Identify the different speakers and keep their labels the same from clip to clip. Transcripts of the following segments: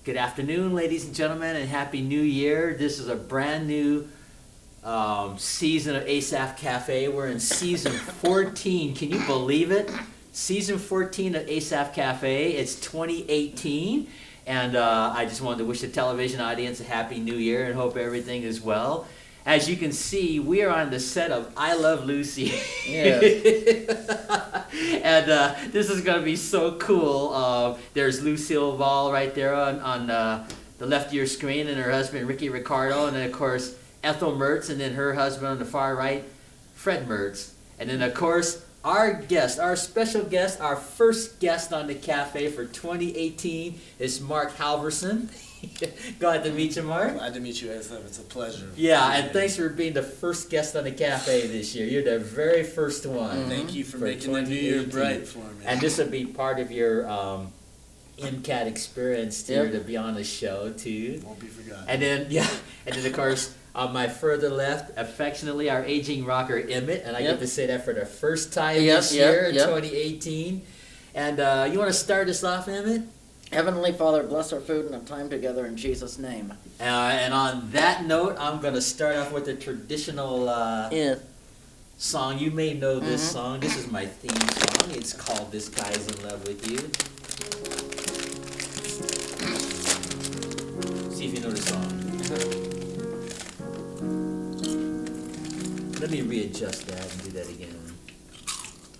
Speaker 1: Good afternoon, ladies and gentlemen, and Happy New Year. This is a brand new season of Asaph Cafe. We're in season 14. Can you believe it? Season 14 of Asaph Cafe. It's 2018. And I just wanted to wish the television audience a Happy New Year and hope everything is well. As you can see, we are on the set of I Love Lucy.
Speaker 2: Yes.
Speaker 1: And this is going to be so cool. There's Lucille Ball right there on the left of your screen, and her husband, Ricky Ricardo, and then, of course, Ethel Mertz, and then her husband on the far right, Fred Mertz. And then, of course, our guest, our special guest, our first guest on the cafe for 2018 is Mark Havorson. Glad to meet you, Mark.
Speaker 3: Glad to meet you, Asaph. It's a pleasure.
Speaker 1: Yeah, and thanks for being the first guest on the cafe this year. You're the very first one.
Speaker 3: Thank you for making the new year bright for me.
Speaker 1: And this will be part of your MCAT experience here to be on the show too.
Speaker 3: Won't be forgotten.
Speaker 1: And then of course on my further left, affectionately, our aging rocker Emmett, and I get to say that for the first time this year in 2018. And you want to start us off, Emmett?
Speaker 2: Heavenly Father, bless our food and our time together in Jesus' name.
Speaker 1: And on that note, I'm going to start off with a traditional song. You may know this song. This is my theme song. It's called This Guy's in Love with You. See if you know the song. Let me readjust that and do that again.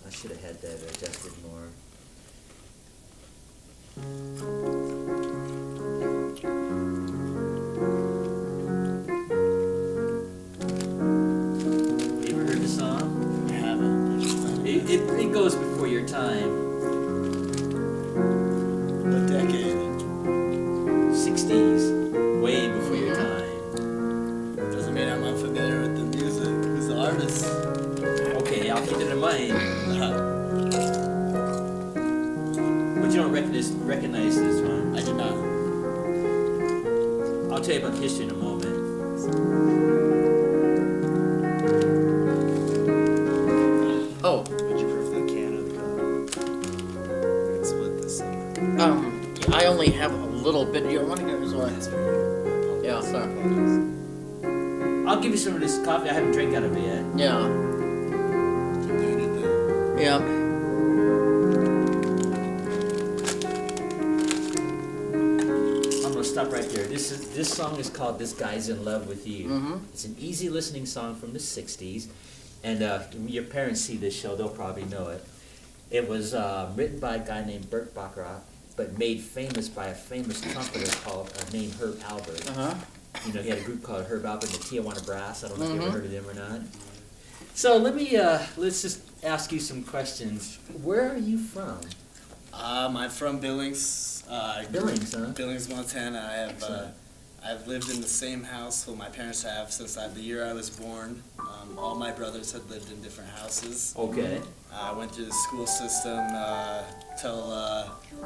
Speaker 1: I should have had that adjusted more. You ever heard the song?
Speaker 3: I haven't.
Speaker 1: It goes before your time.
Speaker 3: What decade?
Speaker 1: 60s. Way before your time.
Speaker 3: Doesn't mean I'm unfamiliar with the music. Who's the artist?
Speaker 1: Okay, I'll keep it in mind. But you don't recognize this one.
Speaker 3: I do not.
Speaker 1: I'll tell you about the history in a moment.
Speaker 2: Oh,
Speaker 3: Would you prefer the can or the cup? We can split this up.
Speaker 2: I only have a little bit. You want to get this one?
Speaker 3: That's for you.
Speaker 2: Yeah, sorry.
Speaker 1: I'll give you some of this coffee. I haven't drank out of it yet.
Speaker 2: Yeah.
Speaker 3: You need it then.
Speaker 2: Yeah.
Speaker 1: Stop right there. This song is called "This Guy's in Love with You." It's an easy listening song from the '60s, and your parents see this show, they'll probably know it. It was written by a guy named Burt Bacharach, but made famous by a famous trumpeter called named Herb Albert. You know, he had a group called Herb Albert and the Tijuana Brass. I don't know if you ever heard of them or not. So let's just ask you some questions. Where are you from?
Speaker 3: I'm from Billings.
Speaker 1: Billings, huh?
Speaker 3: Billings, Montana. I've lived in the same house, well, my parents have, since the year I was born. All my brothers had lived in different houses.
Speaker 1: Okay.
Speaker 3: I went through the school system till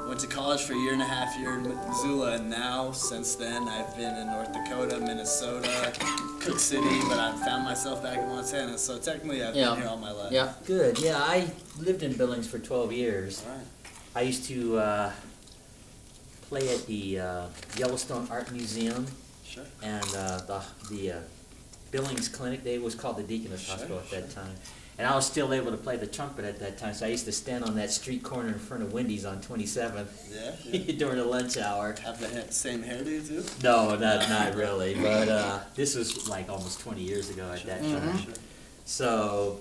Speaker 3: went to college for a year and a half here in Missoula, and now since then I've been in North Dakota, Minnesota, Cook City, but I've found myself back in Montana. So technically I've been here all my life.
Speaker 2: Yeah.
Speaker 1: Good. Yeah, I lived in Billings for 12 years.
Speaker 3: All right.
Speaker 1: I used to play at the Yellowstone Art Museum
Speaker 3: Sure.
Speaker 1: and the Billings Clinic. They was called the Deaconess Hospital at that time. And I was still able to play the trumpet at that time, so I used to stand on that street corner in front of Wendy's on 27th
Speaker 3: Yeah.
Speaker 1: during the lunch hour.
Speaker 3: Have the same hairdo too?
Speaker 1: No, not really, but this was like almost 20 years ago at that time.
Speaker 3: Sure.
Speaker 1: So,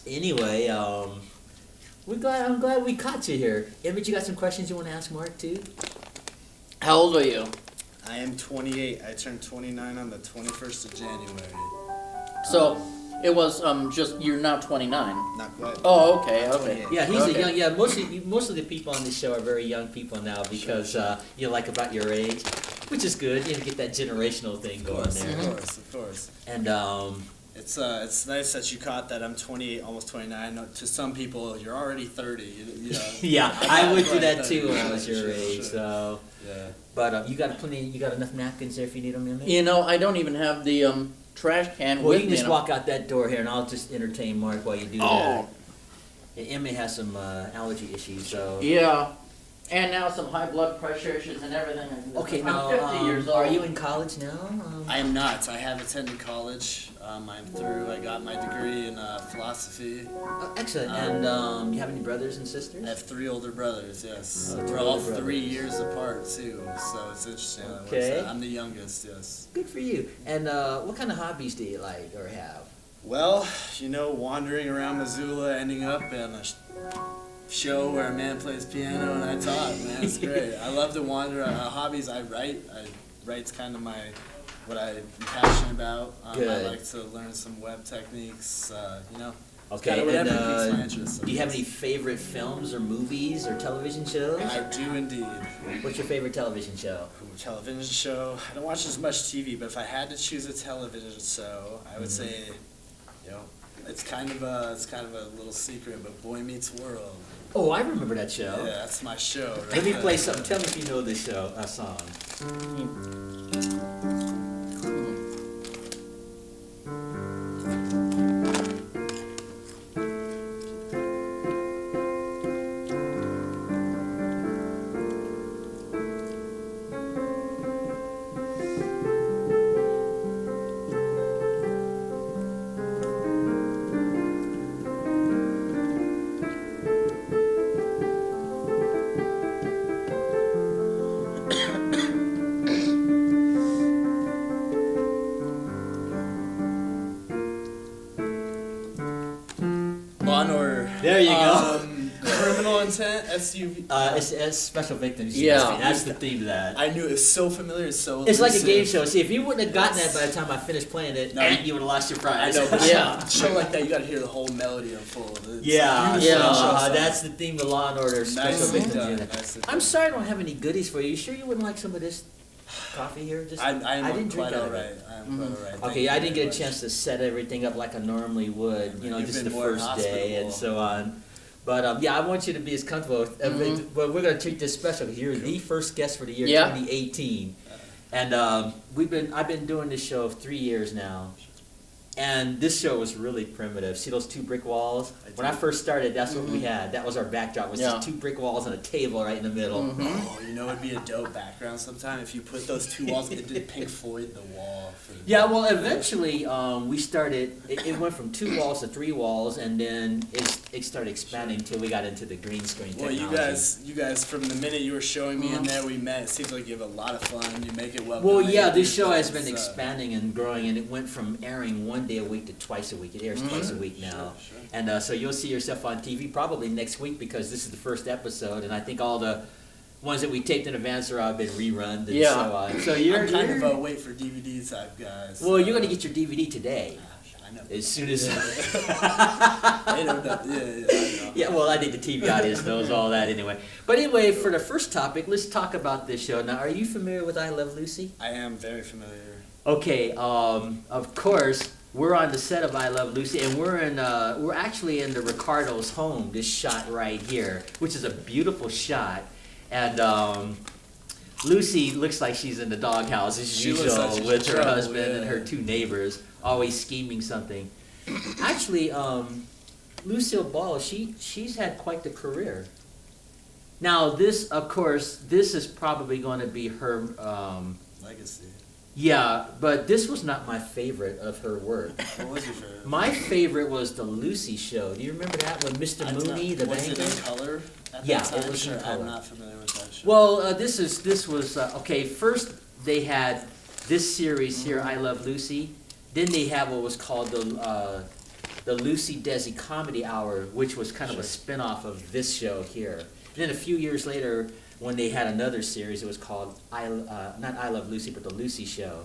Speaker 1: anyway, I'm glad we caught you here. Emmett, you got some questions you want to ask Mark too?
Speaker 2: How old are you?
Speaker 3: I am 28. I turned 29 on the 21st of January.
Speaker 2: So, it was just, you're now 29.
Speaker 3: Not quite.
Speaker 2: Oh, okay.
Speaker 1: Yeah, he's
Speaker 2: Okay.
Speaker 1: a young. Yeah, most of the people on this show are very young people now because you know, like about your age, which is good. You know, get that generational thing going there.
Speaker 3: Of course.
Speaker 1: And
Speaker 3: It's nice that you caught that I'm 28, almost 29. To some people, you're already 30. You know,
Speaker 1: yeah, I went through that too when I was your age.
Speaker 3: Sure.
Speaker 1: So,
Speaker 3: Yeah.
Speaker 1: but you got enough napkins there if you need them, Emmett?
Speaker 2: You know, I don't even have the trash can
Speaker 1: Well,
Speaker 2: with
Speaker 1: you can
Speaker 2: me.
Speaker 1: just walk out that door here, and I'll just entertain Mark while you do that.
Speaker 2: Oh.
Speaker 1: Emmy has some allergy issues, so
Speaker 2: Yeah. And now some high blood pressure issues and everything.
Speaker 1: Okay,
Speaker 2: I'm
Speaker 1: now,
Speaker 2: 50 years old.
Speaker 1: are you in college now?
Speaker 3: I am not. I have attended college. I'm through. I got my degree in philosophy.
Speaker 1: Excellent. And you have any brothers and sisters?
Speaker 3: I have 3 older brothers, yes.
Speaker 1: Oh,
Speaker 3: We're
Speaker 1: 3
Speaker 3: all
Speaker 1: older
Speaker 3: 3
Speaker 1: brothers.
Speaker 3: years apart, too, so it's interesting. how it works
Speaker 1: Okay.
Speaker 3: out. I'm the youngest, yes.
Speaker 1: Good for you. And what kind of hobbies do you like or have?
Speaker 3: Well, wandering around Missoula, ending up in a show where a man plays piano and I talk, man, it's great. I love to wander. Hobbies, I write. Write's kind of what I'm passionate about. I
Speaker 1: Good.
Speaker 3: like to learn some web techniques,
Speaker 1: Okay,
Speaker 3: kinda whatever
Speaker 1: and
Speaker 3: piques my interest, I
Speaker 1: do you have
Speaker 3: guess.
Speaker 1: any favorite films or movies or television shows?
Speaker 3: I do indeed.
Speaker 1: What's your favorite television show?
Speaker 3: Ooh, television show. I don't watch as much TV, but if I had to choose a television show, I would say, it's kind of a little secret, but Boy Meets World.
Speaker 1: Oh, I remember that show.
Speaker 3: Yeah, that's my show. Right
Speaker 1: Let me
Speaker 3: there.
Speaker 1: play something. Tell me if you know this song.
Speaker 3: Law and Order.
Speaker 1: There you go.
Speaker 3: Criminal Intent, SUV.
Speaker 1: It's Special Victims.
Speaker 2: Yeah.
Speaker 1: That's the theme of that.
Speaker 3: I knew it was so familiar. It's so.
Speaker 1: It's like a
Speaker 3: elusive.
Speaker 1: game show. See, if you wouldn't have gotten that by the time I finished playing it,
Speaker 3: No.
Speaker 1: you would have lost your
Speaker 3: I
Speaker 1: prize.
Speaker 3: know, but
Speaker 2: Yeah.
Speaker 3: a show like that, you gotta hear the whole melody unfold. It's
Speaker 1: Yeah,
Speaker 3: beautiful
Speaker 2: yeah.
Speaker 3: show.
Speaker 1: That's the theme of Law and Order, Special
Speaker 3: Nicely
Speaker 1: Victims
Speaker 3: done,
Speaker 1: Unit.
Speaker 3: nicely done.
Speaker 1: I'm sorry I don't have any goodies for you. You sure you wouldn't like some of this coffee here? Just
Speaker 3: I am
Speaker 1: didn't drink
Speaker 3: quite
Speaker 1: out of
Speaker 3: alright.
Speaker 1: it.
Speaker 3: I am quite alright. Thank
Speaker 1: Okay,
Speaker 3: you
Speaker 1: I didn't
Speaker 3: very
Speaker 1: get a
Speaker 3: much.
Speaker 1: chance to set everything up like I normally would,
Speaker 3: Yeah, you've
Speaker 1: just the
Speaker 3: been more
Speaker 1: first day and
Speaker 3: hospitable.
Speaker 1: so on. But yeah, I want you to be as comfortable. But we're going to treat this special because you're the first guest for the year
Speaker 2: Yeah.
Speaker 1: 2018. And I've been doing this show 3 years now. And this show was really primitive. See those 2 brick walls? When I first started, that's what we had. That was our backdrop, was
Speaker 2: Yeah.
Speaker 1: just 2 brick walls and a table right in the middle.
Speaker 3: Oh, it'd be a dope background sometime if you put those 2 walls. It did Pink Floyd the wall. For the
Speaker 1: Yeah, well, eventually we started. It went from 2 walls to 3 walls, and then it started expanding until we got into the green screen
Speaker 3: Well,
Speaker 1: technology.
Speaker 3: you guys, from the minute you were showing me in there, we met. It seems like you have a lot of fun. You make it well.
Speaker 1: Well, yeah, this show has been expanding and growing, and it went from airing 1 day a week to twice a week. It airs twice a week now,
Speaker 3: Sure.
Speaker 1: and so you'll see yourself on TV probably next week because this is the first episode, and I think all the ones that we taped in advance are all been rerun and
Speaker 2: Yeah.
Speaker 1: so on. So you're
Speaker 3: I'm kind
Speaker 1: you're-
Speaker 3: of a wait for DVD type guys.
Speaker 1: well, you're gonna get your DVD today
Speaker 3: I know.
Speaker 1: as soon as.
Speaker 3: I know that. Yeah, I know.
Speaker 1: Yeah, well, I think the TV audience knows all that anyway. But anyway, for the first topic, let's talk about this show. Now, are you familiar with I Love Lucy?
Speaker 3: I am very familiar.
Speaker 1: Okay, of course, we're on the set of I Love Lucy, and we're actually in the Ricardo's home, this shot right here, which is a beautiful shot. And Lucy looks like she's in the doghouse as
Speaker 3: She looks
Speaker 1: usual
Speaker 3: like she's in
Speaker 1: with her
Speaker 3: trouble,
Speaker 1: husband and
Speaker 3: yeah.
Speaker 1: her 2 neighbors, always scheming something. Actually, Lucille Ball, she's had quite the career. Now, this, of course, this is probably going to be her.
Speaker 3: Legacy.
Speaker 1: Yeah, but this was not my favorite of her work.
Speaker 3: What was your favorite?
Speaker 1: My favorite was the Lucy Show. Do you remember that with Mr. Mooney, the
Speaker 3: was
Speaker 1: banker?
Speaker 3: it in color? At
Speaker 1: Yeah,
Speaker 3: that
Speaker 1: it
Speaker 3: time?
Speaker 1: was in
Speaker 3: Sure,
Speaker 1: color.
Speaker 3: I'm not familiar with that show.
Speaker 1: Well, this was okay. First, they had this series here, I Love Lucy. Then they had what was called the Lucy Desi Comedy Hour, which was kind of a spin-off of this show here. And then a few years later, when they had another series, it was called not I Love Lucy, but the Lucy Show.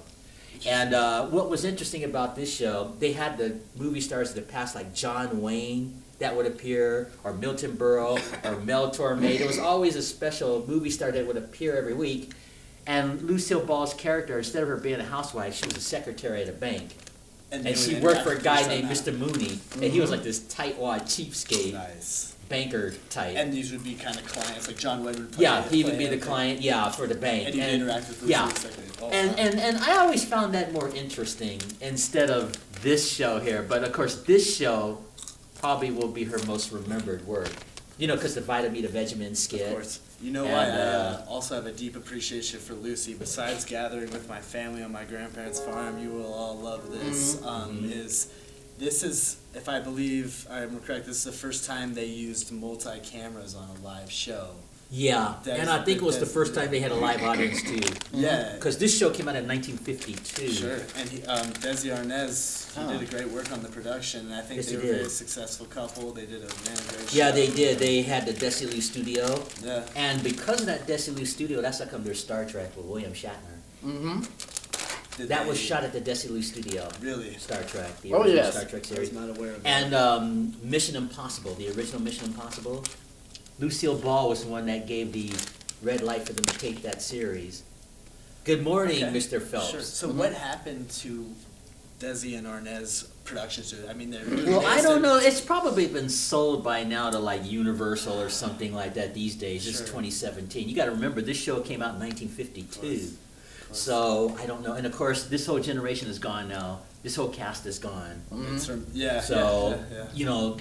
Speaker 1: And what was interesting about this show, they had the movie stars of the past like John Wayne that would appear, or Milton Berle, or Mel Torme. There was always a special movie star that would appear every week. And Lucille Ball's character, instead of her being a housewife, she was a secretary at a bank. And
Speaker 3: they
Speaker 1: she
Speaker 3: would
Speaker 1: worked for a
Speaker 3: interact
Speaker 1: guy
Speaker 3: with
Speaker 1: named
Speaker 3: each
Speaker 1: Mr. Mooney. And he was like this tightwad cheapskate
Speaker 3: Nice.
Speaker 1: banker type.
Speaker 3: And these would be kind of clients, like John Wayne would play.
Speaker 1: Yeah, he would
Speaker 3: play
Speaker 1: be the
Speaker 3: it.
Speaker 1: client, yeah, for the bank.
Speaker 3: And he'd interact with Lucy.
Speaker 1: Yeah.
Speaker 3: Exactly. Oh,
Speaker 1: And,
Speaker 3: wow.
Speaker 1: and I always found that more interesting instead of this show here. But of course, this show probably will be her most remembered work. You know, because the Vitamin the Vegemin skit.
Speaker 3: Of course. You know
Speaker 1: And,
Speaker 3: why I also have a deep appreciation for Lucy. Besides gathering with my family on my grandparents' farm, you will all love this. This is, if I believe I'm correct, this is the first time they used multi-cameras on a live show.
Speaker 1: Yeah, and I think it was the first time they had a live audience too.
Speaker 3: Yeah.
Speaker 1: Because this show came out in 1952.
Speaker 3: Sure, and Desi Arnaz, he did a great work on the production, and I think
Speaker 1: Yes,
Speaker 3: they were
Speaker 1: he
Speaker 3: a
Speaker 1: did.
Speaker 3: very successful couple. They did a great
Speaker 1: Yeah,
Speaker 3: show.
Speaker 1: they did. They had the Desilu studio.
Speaker 3: Yeah.
Speaker 1: And because of that Desilu studio, that's how come there's Star Trek with William Shatner.
Speaker 2: Mm-hmm.
Speaker 1: That was shot at the Desilu studio.
Speaker 3: Really?
Speaker 1: Star Trek, the
Speaker 2: Oh,
Speaker 1: original
Speaker 2: yes.
Speaker 1: Star Trek
Speaker 3: I
Speaker 1: series.
Speaker 3: was not aware of that.
Speaker 1: And Mission Impossible, the original Mission Impossible. Lucille Ball was the one that gave the red light for them to take that series. Good morning,
Speaker 3: Okay.
Speaker 1: Mr. Phelps.
Speaker 3: Sure. So what happened to Desi and Arnaz production studio? I mean, they're really
Speaker 1: Well, I
Speaker 3: based
Speaker 1: don't
Speaker 3: in-
Speaker 1: know. It's probably been sold by now to like Universal or something like that these days. It's
Speaker 3: Sure.
Speaker 1: 2017. You got to remember, this show came out in 1952.
Speaker 3: course.
Speaker 1: So I don't know. And of course, this whole generation is gone now. This whole cast is gone.
Speaker 3: It's from, yeah.
Speaker 1: So
Speaker 3: yeah.
Speaker 1: you know,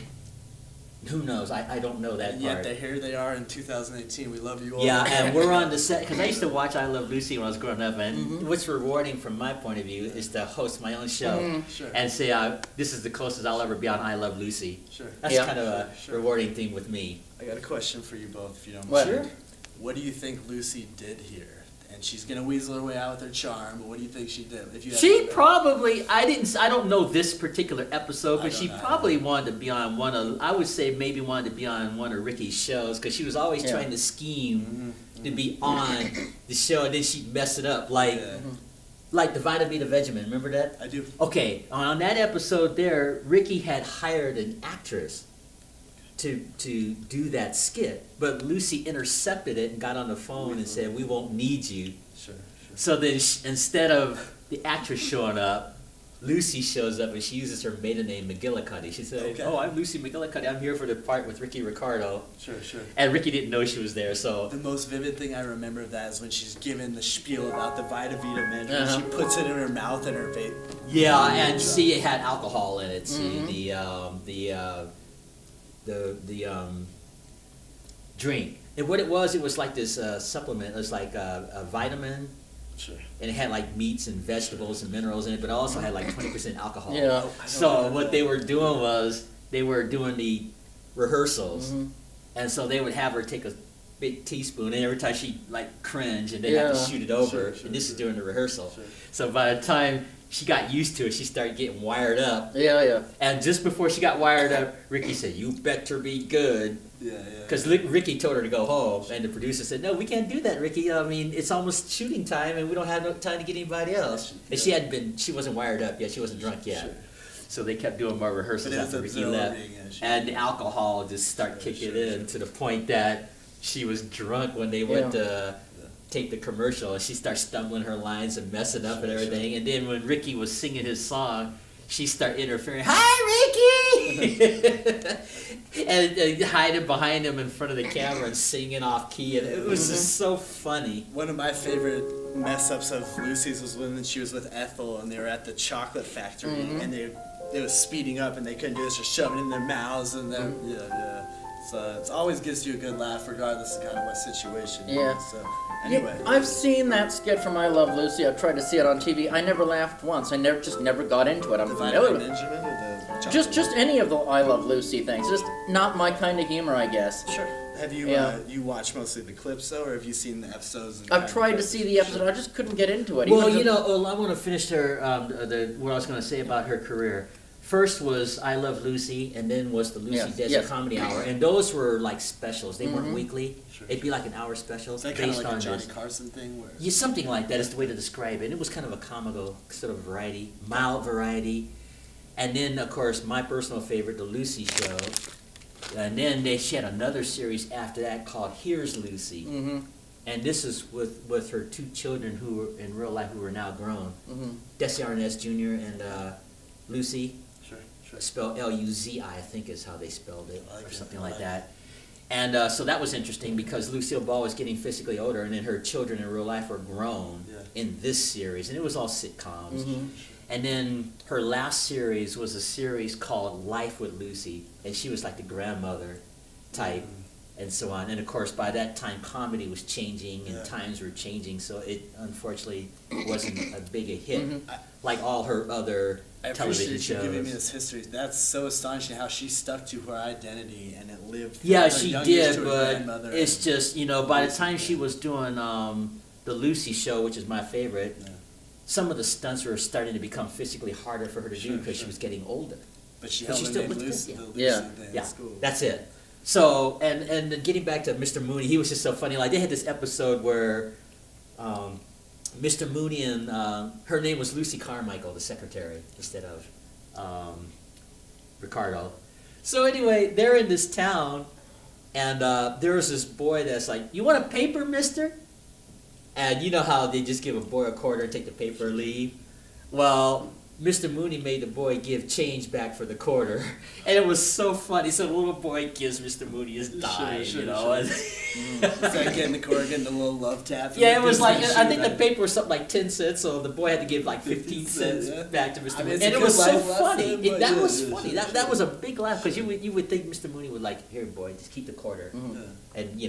Speaker 1: who knows? I don't know that
Speaker 3: And
Speaker 1: part.
Speaker 3: yet here they are in 2018. We love you all.
Speaker 1: Yeah, and we're on the set because I used to watch I Love Lucy when I was growing up, and what's rewarding from my point of view is to host my own show
Speaker 3: Sure.
Speaker 1: and say, "This is the closest I'll ever be on I Love Lucy."
Speaker 3: Sure.
Speaker 1: That's
Speaker 2: Yeah.
Speaker 1: kind of a
Speaker 3: Sure.
Speaker 1: rewarding thing with me.
Speaker 3: I got a question for you both, if you don't
Speaker 2: What?
Speaker 3: mind.
Speaker 1: Sure.
Speaker 3: What do you think Lucy did here? And she's gonna weasel her way out with her charm, but what do you think she did? If you had
Speaker 1: She
Speaker 3: to-
Speaker 1: probably, I don't know this particular episode,
Speaker 3: I
Speaker 1: but
Speaker 3: don't
Speaker 1: she
Speaker 3: know.
Speaker 1: probably wanted to be on one of, I would say maybe wanted to be on one of Ricky's shows because she was always
Speaker 2: Yeah.
Speaker 1: trying to scheme to be on the show, and then she'd mess it up, like the Vita Vita Vegemin. Remember that?
Speaker 3: I do.
Speaker 1: Okay, on that episode there, Ricky had hired an actress to do that skit, but Lucy intercepted it and got on the phone and said, "We won't need you."
Speaker 3: Sure.
Speaker 1: So then, instead of the actress showing up, Lucy shows up and she uses her maiden name, McGillicuddy. She said,
Speaker 3: Okay.
Speaker 1: "Oh, I'm Lucy McGillicuddy. I'm here for the part with Ricky Ricardo."
Speaker 3: Sure.
Speaker 1: And Ricky didn't know she was there, so
Speaker 3: The most vivid thing I remember of that is when she's given the spiel about the Vita Vita management.
Speaker 2: Uh-huh.
Speaker 3: She puts it in her mouth and her vape.
Speaker 1: yeah, and see, it had alcohol in it. See the drink. And what it was like this supplement. It was like a vitamin.
Speaker 3: Sure.
Speaker 1: And it had like meats and vegetables and minerals in it, but it also had like 20% alcohol.
Speaker 2: Yeah.
Speaker 1: So what they were doing was they were doing the rehearsals, and so they would have her take a big teaspoon, and every time she like cringe, and they had to
Speaker 2: Yeah.
Speaker 1: shoot it over.
Speaker 3: Sure,
Speaker 1: and this is
Speaker 3: sure.
Speaker 1: during the rehearsal.
Speaker 3: Sure.
Speaker 1: So by the time she got used to it, she started getting wired up.
Speaker 2: Yeah.
Speaker 1: And just before she got wired up, Ricky said, "You better be good."
Speaker 3: Yeah.
Speaker 1: Because Ricky told her to go home, and the producer said, "No, we can't do that, Ricky. I mean, it's almost shooting time, and we don't have no time to get anybody else." And she wasn't wired up yet. She wasn't drunk yet.
Speaker 3: Sure.
Speaker 1: So they kept doing more rehearsals
Speaker 3: But it was
Speaker 1: after Ricky
Speaker 3: absorbing,
Speaker 1: left,
Speaker 3: yeah, she-
Speaker 1: and the alcohol just started kicking in to the point that she was drunk when they went to take the commercial, and she started stumbling her lines and messing up and everything. And then when Ricky was singing his song, she started interfering. "Hi, Ricky!" and hiding behind him in front of the camera and singing off key, and it was just so funny.
Speaker 3: One of my favorite mess ups of Lucy's was when she was with Ethel and they were at the chocolate factory and they was speeding up and they couldn't do this, just shoving it in their mouths and then So it always gives you a good laugh regardless of kind of what situation. you're in.
Speaker 2: Yeah.
Speaker 3: So anyway.
Speaker 2: Yeah, I've seen that skit from I Love Lucy. I've tried to see it on TV. I never laughed once. I never got into it. I'm
Speaker 3: The
Speaker 2: familiar
Speaker 3: Vitamin
Speaker 2: with it.
Speaker 3: Benjamin or the chocolate?
Speaker 2: Just any of the I Love Lucy things. Just not my kind of humor, I guess.
Speaker 3: Sure. Have you
Speaker 2: Yeah.
Speaker 3: you watched mostly the clips though, or have you seen the episodes? and
Speaker 2: I've
Speaker 3: kind
Speaker 2: tried
Speaker 3: of-
Speaker 2: to see the episode. I just couldn't get into it.
Speaker 1: Well,
Speaker 2: Even
Speaker 1: you
Speaker 2: though-
Speaker 1: know, I want to finish her what I was going to say about her career. First was I Love Lucy, and then was the Lucy
Speaker 2: Yes,
Speaker 1: Desi
Speaker 2: yes.
Speaker 1: Comedy Hour, and those were like specials. They weren't
Speaker 2: Mhm.
Speaker 1: weekly.
Speaker 3: Sure,
Speaker 1: It'd be like an hour special
Speaker 3: Is that kind of
Speaker 1: based
Speaker 3: like
Speaker 1: on
Speaker 3: a Johnny
Speaker 1: this.
Speaker 3: Carson thing where?
Speaker 1: Yeah, something like that is the way to describe it. It was kind of a comical sort of variety, mild variety. And then, of course, my personal favorite, The Lucy Show. And then she had another series after that called Here's Lucy.
Speaker 2: Mhm.
Speaker 1: And this is with her two children who were in real life who are now grown.
Speaker 2: Mhm.
Speaker 1: Desi Arnaz Jr. and Lucy,
Speaker 3: Sure.
Speaker 1: spelled Luzi, I think is how they spelled it,
Speaker 3: I like
Speaker 1: or
Speaker 3: it.
Speaker 1: something
Speaker 3: I
Speaker 1: like
Speaker 3: like
Speaker 1: that. And so that was interesting because Lucille Ball was getting physically older, and then her children in real life were grown in this series, and it was all sitcoms.
Speaker 2: Mhm.
Speaker 1: And then her last series was a series called Life with Lucy, and she was like the grandmother type. and so on. And of course, by that time, comedy was changing and
Speaker 3: Yeah.
Speaker 1: times were changing, so it unfortunately wasn't a big a hit
Speaker 2: Mm-hmm.
Speaker 1: like all her other
Speaker 3: I
Speaker 1: television
Speaker 3: appreciate you giving me
Speaker 1: shows.
Speaker 3: this history. That's so astonishing how she stuck to her identity and it lived. From
Speaker 1: Yeah,
Speaker 3: her
Speaker 1: she
Speaker 3: young years
Speaker 1: did,
Speaker 3: to her
Speaker 1: but
Speaker 3: grandmother
Speaker 1: it's
Speaker 3: and-
Speaker 1: just, by the time she was doing the Lucy show, which is my favorite,
Speaker 3: Yeah.
Speaker 1: some of the stunts were starting to become physically harder for her to do
Speaker 3: Sure,
Speaker 1: because she
Speaker 3: sure.
Speaker 1: was getting older.
Speaker 3: But she
Speaker 1: But
Speaker 3: held
Speaker 1: she
Speaker 3: the
Speaker 1: still
Speaker 3: name
Speaker 1: looked
Speaker 3: Lucy,
Speaker 1: good,
Speaker 3: the Lucy
Speaker 2: yeah.
Speaker 3: thing.
Speaker 1: Yeah,
Speaker 3: That's cool.
Speaker 1: that's it. So, and then getting back to Mr. Mooney, he was just so funny. Like, they had this episode where Mr. Mooney and her name was Lucy Carmichael, the secretary, instead of Ricardo. So anyway, they're in this town, and there was this boy that's like, "You want a paper, mister?" And you know how they just give a boy a quarter, take the paper, and leave? Well, Mr. Mooney made the boy give change back for the quarter, and it was so funny. So the little boy gives Mr. Mooney his dime,
Speaker 3: Sure,
Speaker 1: you know.
Speaker 3: sure. It's like getting the quarter, getting a little love tap.
Speaker 1: Yeah, it was like,
Speaker 3: Disney
Speaker 1: I
Speaker 3: shoe,
Speaker 1: think the
Speaker 3: right?
Speaker 1: paper was something like 10 cents, so the boy had to give like 15 cents
Speaker 3: yeah.
Speaker 1: back to Mr.
Speaker 3: I mean,
Speaker 1: Mooney.
Speaker 3: it's
Speaker 1: And
Speaker 3: a
Speaker 1: it
Speaker 3: good
Speaker 1: was so
Speaker 3: life
Speaker 1: funny.
Speaker 3: lesson, but
Speaker 1: That
Speaker 3: yeah,
Speaker 1: was
Speaker 3: yeah,
Speaker 1: funny.
Speaker 3: sure,
Speaker 1: That was a big laugh, because you would think Mr. Mooney would like, "Here, boy, just keep the quarter,"
Speaker 3: Yeah.
Speaker 1: and,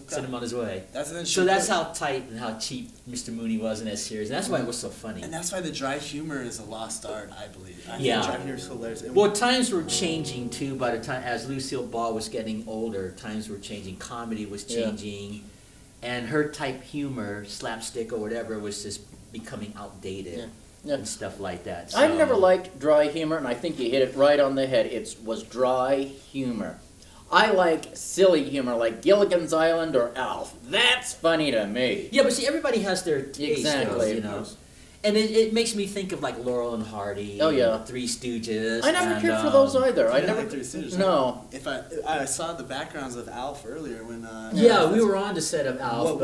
Speaker 3: Okay.
Speaker 1: send him on his way.
Speaker 3: That's
Speaker 1: So that's how tight and how cheap Mr. Mooney was in that series, and that's why it was so funny.
Speaker 3: And that's why the dry humor is a lost art, I believe. I
Speaker 1: Yeah.
Speaker 3: think dry humor is hilarious.
Speaker 1: Well, times were changing too. By the time, as Lucille Ball was getting older, times were changing. Comedy was
Speaker 2: Yeah.
Speaker 1: changing, and her type humor, slapstick or whatever, was just becoming outdated
Speaker 2: Yeah. Yeah.
Speaker 1: and stuff like that.
Speaker 2: I
Speaker 1: So-
Speaker 2: never liked dry humor, and I think you hit it right on the head. It was dry humor. I like silly humor, like Gilligan's Island or Alf. That's funny to me.
Speaker 1: Yeah, but see, everybody has their taste,
Speaker 2: Exactly.
Speaker 1: though. And it makes me think of like Laurel and Hardy.
Speaker 2: Oh, yeah.
Speaker 1: and Three Stooges.
Speaker 2: I never
Speaker 1: and,
Speaker 2: cared for those either.
Speaker 3: You
Speaker 2: I
Speaker 3: didn't
Speaker 2: never.
Speaker 3: like Three Stooges, huh?
Speaker 2: No.
Speaker 3: If I saw the backgrounds of Alf earlier when.
Speaker 1: Yeah, we were on the set of Alf,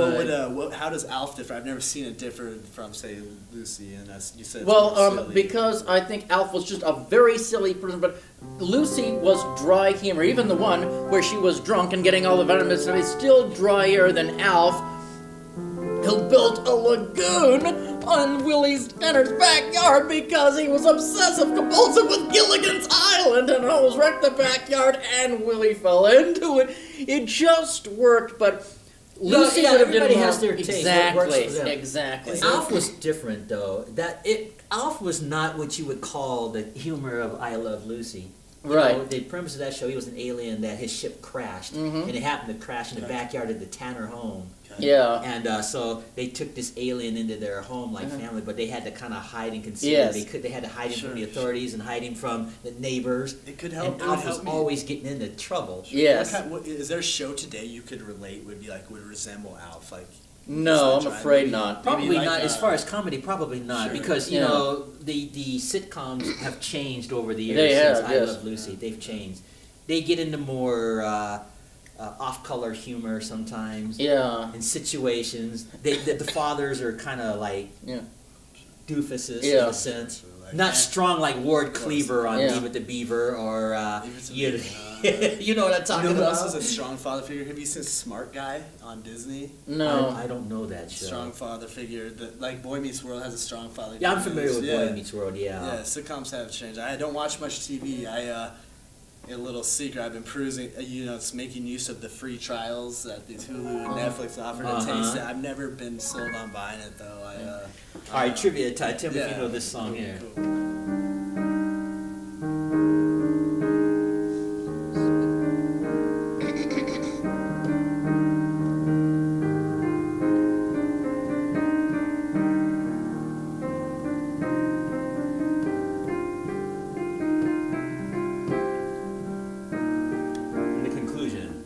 Speaker 3: How does Alf differ? I've never seen it differ from, say, Lucy, and you said. It's
Speaker 2: Well,
Speaker 3: more silly.
Speaker 2: because I think Alf was just a very silly person, but Lucy was dry humor. Even the one where she was drunk and getting all the vitamins and it's still drier than Alf, who built a lagoon on Willie Stenner's backyard because he was obsessive compulsive with Gilligan's Island and almost wrecked the backyard, and Willie fell into it. It just worked, but
Speaker 1: No,
Speaker 2: Lucy
Speaker 1: yeah,
Speaker 2: would have been
Speaker 1: everybody
Speaker 2: more,
Speaker 1: has their taste, what works
Speaker 2: exactly,
Speaker 1: for them.
Speaker 2: exactly.
Speaker 1: Alf was different though. Alf was not what you would call the humor of I Love Lucy. You
Speaker 2: Right.
Speaker 1: know, the premise of that show, he was an alien that his ship crashed, and it happened to crash in the backyard of the Tanner home.
Speaker 2: Yeah.
Speaker 1: And so they took this alien into their home like family, but they had to kind of hide and conceal.
Speaker 2: Yes.
Speaker 1: They had to hide him
Speaker 3: Sure,
Speaker 1: from the authorities and hide him from the neighbors.
Speaker 3: It could help.
Speaker 1: And
Speaker 3: It would
Speaker 1: Alf was
Speaker 3: help me.
Speaker 1: always getting into trouble.
Speaker 2: Yes.
Speaker 3: Is there a show today you could relate would resemble Alf? Like.
Speaker 2: No, I'm
Speaker 3: It's not
Speaker 2: afraid
Speaker 3: maybe-
Speaker 2: not.
Speaker 1: Probably
Speaker 3: maybe like,
Speaker 1: not. As far as comedy, probably not,
Speaker 3: Sure.
Speaker 1: because you
Speaker 2: Yeah.
Speaker 1: know the sitcoms have changed over the years
Speaker 2: They
Speaker 1: since
Speaker 2: have,
Speaker 1: I
Speaker 2: yes.
Speaker 1: Love Lucy. They've changed. They get into more off-color humor sometimes.
Speaker 2: Yeah.
Speaker 1: In situations, the fathers are kind of like
Speaker 2: Yeah.
Speaker 1: doofuses in
Speaker 2: Yeah.
Speaker 1: a sense.
Speaker 3: Like,
Speaker 1: Not
Speaker 3: eh.
Speaker 1: strong like Ward Cleaver on
Speaker 2: Yeah.
Speaker 1: Leave It to Beaver or
Speaker 3: Leave It to
Speaker 1: you,
Speaker 3: Beaver,
Speaker 1: you know what I'm
Speaker 3: You
Speaker 1: talking
Speaker 3: know who
Speaker 1: about.
Speaker 3: else is a strong father figure? Have you seen Smart Guy on Disney?
Speaker 2: No.
Speaker 1: I don't know that show.
Speaker 3: Strong father figure. Like Boy Meets World has a strong father.
Speaker 1: Yeah, I'm
Speaker 3: figure.
Speaker 1: familiar with
Speaker 3: Yeah.
Speaker 1: Boy Meets World.
Speaker 3: Yeah, sitcoms have changed. I don't watch much TV. A little secret, I've been perusing, it's making use of the free trials that these Hulu and Netflix offer to taste it. I've never been sold on buying it, though.
Speaker 1: All right, trivia time. Tell me if
Speaker 3: Yeah.
Speaker 1: you know this song here.
Speaker 3: Cool.
Speaker 1: In the conclusion.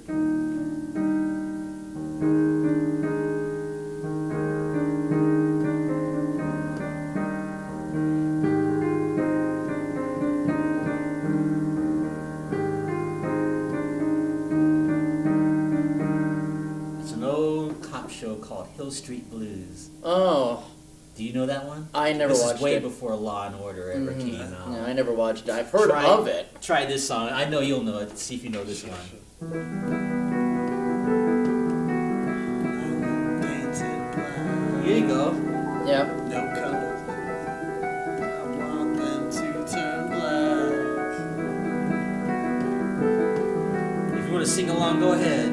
Speaker 1: It's an old cop show called Hill Street Blues.
Speaker 2: Oh,
Speaker 1: Do you know that one?
Speaker 2: I never
Speaker 1: this
Speaker 2: watched
Speaker 1: is way
Speaker 2: it.
Speaker 1: before Law and Order ever came out.
Speaker 2: Yeah, I never watched it. I've heard
Speaker 1: Try-
Speaker 2: of it.
Speaker 1: Try this song. I know you'll know it. See if you know this one.
Speaker 3: Painted black.
Speaker 1: Here you go.
Speaker 2: Yeah.
Speaker 3: No color. I want them to turn black.
Speaker 1: If you want to sing along, go ahead.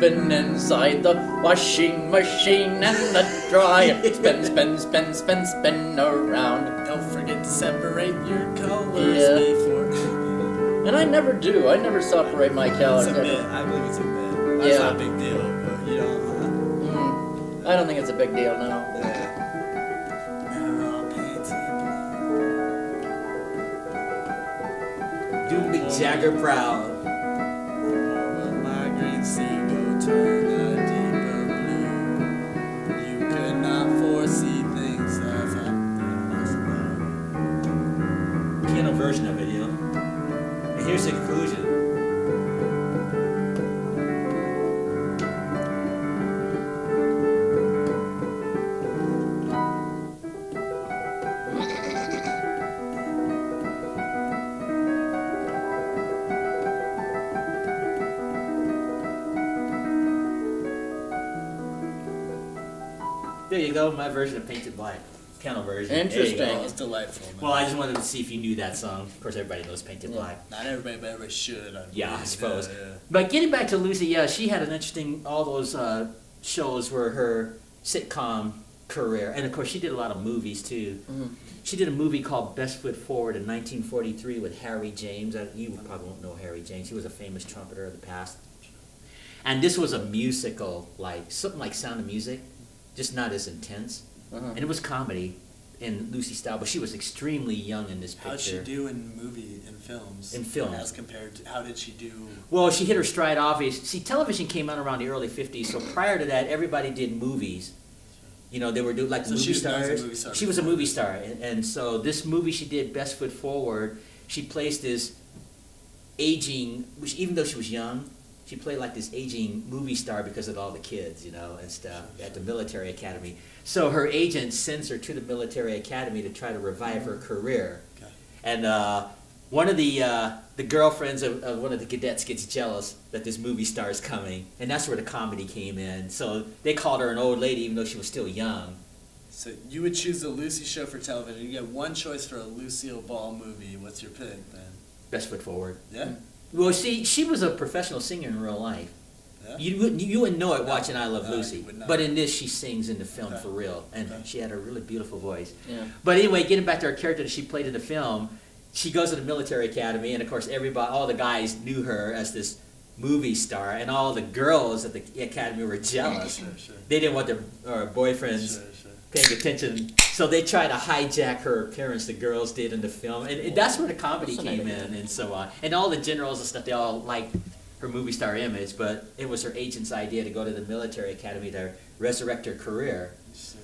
Speaker 2: spin inside the washing machine and the dryer. Spin, spin, spin, spin, spin around.
Speaker 3: Don't forget to separate your colors
Speaker 2: Yeah.
Speaker 3: before.
Speaker 2: And I never do. I never separate my colors.
Speaker 3: It's a myth. I believe it's a myth. That's
Speaker 2: Yeah.
Speaker 3: not a big deal, but you know.
Speaker 2: I don't think it's a big deal now.
Speaker 3: Now we're all painted
Speaker 1: Do Mick Jagger proud.
Speaker 3: blue. My green sea will turn a deeper blue. You could not foresee things as I did.
Speaker 1: Piano version of it, you know. And here's the conclusion. There you go, my version of Painted Black. Piano version. There you go.
Speaker 2: Interesting.
Speaker 3: It's delightful, man.
Speaker 1: Well, I just wanted to see if you knew that song. Of course, everybody knows Painted Black.
Speaker 3: Not everybody, but everybody should.
Speaker 1: Yeah, I
Speaker 3: believe.
Speaker 1: suppose.
Speaker 3: Yeah.
Speaker 1: But getting back to Lucy, yeah, she had an interesting, all those shows were her sitcom career. And of course, she did a lot of movies too.
Speaker 2: Mhm.
Speaker 1: She did a movie called Best Foot Forward in 1943 with Harry James. You probably won't know Harry James. He was a famous trumpeter of the past. And this was a musical, like something like Sound of Music, just not as intense.
Speaker 2: Uh-huh.
Speaker 1: And it was comedy in Lucy style, but she was extremely young in this picture.
Speaker 3: How'd she do in films?
Speaker 1: In film.
Speaker 3: As compared to, how did she do?
Speaker 1: Well, she hit her stride, obviously. See, television came out around the early 50s, so prior to that, everybody did movies. You know, they were doing like
Speaker 3: So
Speaker 1: movie
Speaker 3: she was known as a
Speaker 1: stars.
Speaker 3: movie star
Speaker 1: She was a
Speaker 3: before
Speaker 1: movie
Speaker 3: this.
Speaker 1: star. And so this movie she did, Best Foot Forward, she plays this aging, which even though she was young, she played like this aging movie star because of all the kids, you know, and stuff at the military academy. So her agent sends her to the military academy to try to revive her career.
Speaker 3: Okay.
Speaker 1: And one of the girlfriends of one of the cadets gets jealous that this movie star is coming, and that's where the comedy came in. So they called her an old lady even though she was still young.
Speaker 3: So you would choose the Lucy show for television. You get one choice for a Lucille Ball movie. What's your pick, then?
Speaker 1: Best Foot Forward.
Speaker 3: Yeah.
Speaker 1: Well, see, she was a professional singer in real life.
Speaker 3: Yeah.
Speaker 1: You wouldn't know it
Speaker 3: No.
Speaker 1: watching I Love
Speaker 3: No,
Speaker 1: Lucy,
Speaker 3: you would not.
Speaker 1: but in this she sings in the film
Speaker 3: Okay.
Speaker 1: for real, and
Speaker 3: Okay.
Speaker 1: she had a really beautiful voice.
Speaker 2: Yeah.
Speaker 1: But anyway, getting back to her character that she played in the film, she goes to the military academy, and of course all the guys knew her as this movie star, and all the girls at the academy were jealous.
Speaker 3: Sure.
Speaker 1: They didn't want their boyfriends
Speaker 3: Sure.
Speaker 1: paying attention, so they tried to hijack her appearance. The girls did in the film, and that's where the comedy came in, and so on. And all the generals and stuff, they all liked her movie star image, but it was her agent's idea to go to the military academy to resurrect her career.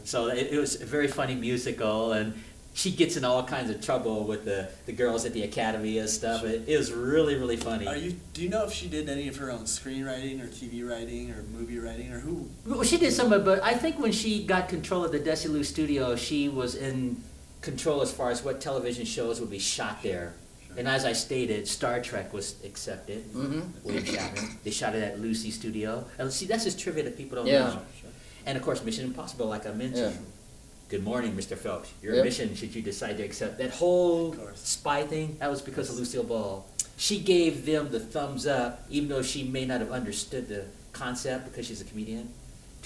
Speaker 1: So it was a very funny musical, and she gets in all kinds of trouble with the girls at the academy and stuff. It was really, really funny.
Speaker 3: Do you know if she did any of her own screenwriting or TV writing or movie writing or who?
Speaker 1: Well, she did some of it, but I think when she got control of the Desilu studio, she was in control as far as what television shows would be shot there.
Speaker 3: Sure.
Speaker 1: And as I stated, Star Trek was accepted.
Speaker 2: Mm-hmm.
Speaker 1: William Shatner. They shot it at Lucy Studio. And see, that's just trivia that people don't
Speaker 2: Yeah.
Speaker 1: know. And of course, Mission Impossible, like I mentioned.
Speaker 2: Yeah.
Speaker 1: Good morning, Mr. Phelps. Your
Speaker 2: Yep.
Speaker 1: mission, should you decide to accept that whole
Speaker 3: Of course.
Speaker 1: spy thing, that was because of Lucille Ball. She gave them the thumbs up, even though she may not have understood the concept because she's a comedian.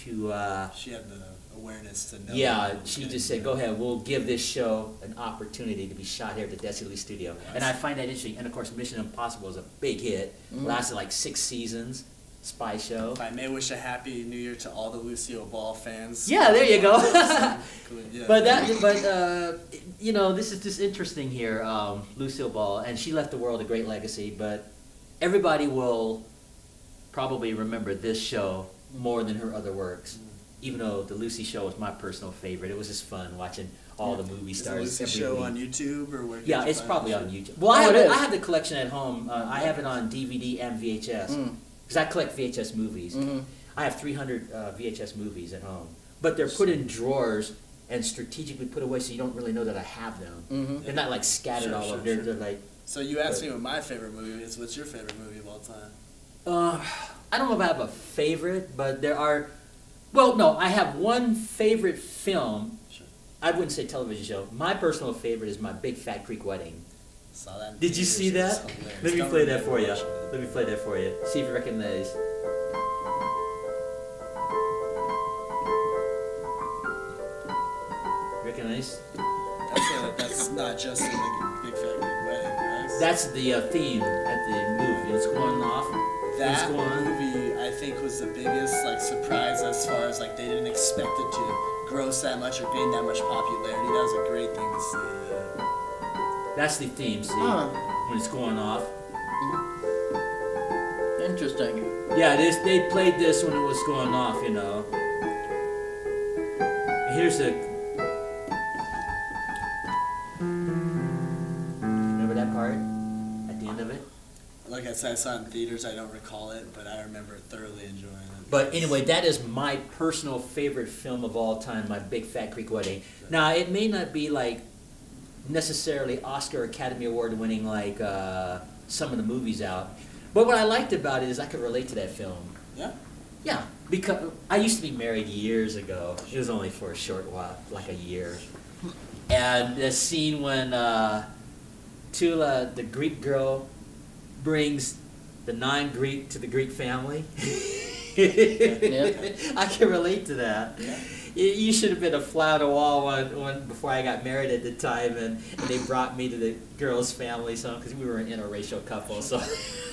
Speaker 1: To
Speaker 3: She had the awareness to know.
Speaker 1: yeah, she just said, "Go ahead. We'll give this show an opportunity to be shot here at the Desilu Studio." And I find that interesting. And of course, Mission Impossible was a big hit. Lasted like 6 seasons. Spy show.
Speaker 3: If I may wish a happy New Year to all the Lucille Ball fans.
Speaker 1: Yeah, there you go.
Speaker 3: Yeah.
Speaker 1: But you know, this is just interesting here, Lucille Ball, and she left the world a great legacy. But everybody will probably remember this show more than her other works. Even though the Lucy Show was my personal favorite, it was just fun watching all the movie
Speaker 3: Is the
Speaker 1: stars.
Speaker 3: Lucy
Speaker 1: every
Speaker 3: show
Speaker 1: week.
Speaker 3: on YouTube or where?
Speaker 1: Yeah,
Speaker 3: can you
Speaker 1: it's
Speaker 3: find
Speaker 1: probably
Speaker 3: it?
Speaker 1: on YouTube. Well,
Speaker 2: Oh, it is.
Speaker 1: I have the collection at home. I have it on DVD and VHS because I collect VHS movies.
Speaker 2: Mhm.
Speaker 1: I have 300 VHS movies at home, but they're put in drawers and strategically put away so you don't really know that I have them.
Speaker 2: Mhm.
Speaker 1: They're not like scattered
Speaker 3: Sure,
Speaker 1: all
Speaker 3: sure,
Speaker 1: over. They're,
Speaker 3: sure.
Speaker 1: they're like.
Speaker 3: So you asked me what my favorite movie is. What's your favorite movie of all time?
Speaker 1: I don't know if I have a favorite, but there are. Well, no, I have one favorite film.
Speaker 3: Sure.
Speaker 1: I wouldn't say television show. My personal favorite is My Big Fat Greek Wedding.
Speaker 3: Saw that. in
Speaker 1: Did you
Speaker 3: theaters.
Speaker 1: see
Speaker 3: It was
Speaker 1: that?
Speaker 3: hilarious.
Speaker 1: Let me
Speaker 3: Don't
Speaker 1: play that
Speaker 3: remember
Speaker 1: for you.
Speaker 3: watching it.
Speaker 1: Let me play that for you. See if you recognize. recognize.
Speaker 3: That's not just in the Big Fat Greek Wedding, right?
Speaker 1: That's the theme at the movie. It's going off.
Speaker 3: That
Speaker 1: going on.
Speaker 3: movie, I think, was the biggest like surprise as far as like they didn't expect it to gross that much or gain that much popularity. That was a great thing to see.
Speaker 1: That's the theme, see,
Speaker 2: Huh.
Speaker 1: when it's going off.
Speaker 2: Interesting.
Speaker 1: Yeah, they played this when it was going off, you know. Here's the... Remember that part? At the end of it?
Speaker 3: Like I said, I saw it in theaters. I don't recall it, but I remember thoroughly enjoying it.
Speaker 1: But anyway, that is my personal favorite film of all time, My Big Fat Greek Wedding. Now, it may not be like necessarily Oscar or Academy Award winning like some of the movies out. But what I liked about it is I could relate to that film.
Speaker 3: Yeah?
Speaker 1: Yeah, because I used to be married years ago. It was only for a short while, like a year. And the scene when Tula, the Greek girl, brings the non-Greek to the Greek family. I can relate to that.
Speaker 3: Yeah.
Speaker 1: You should have been a fly on the wall when before I got married at the time, and they brought me to the girl's family, so because we were an interracial couple, so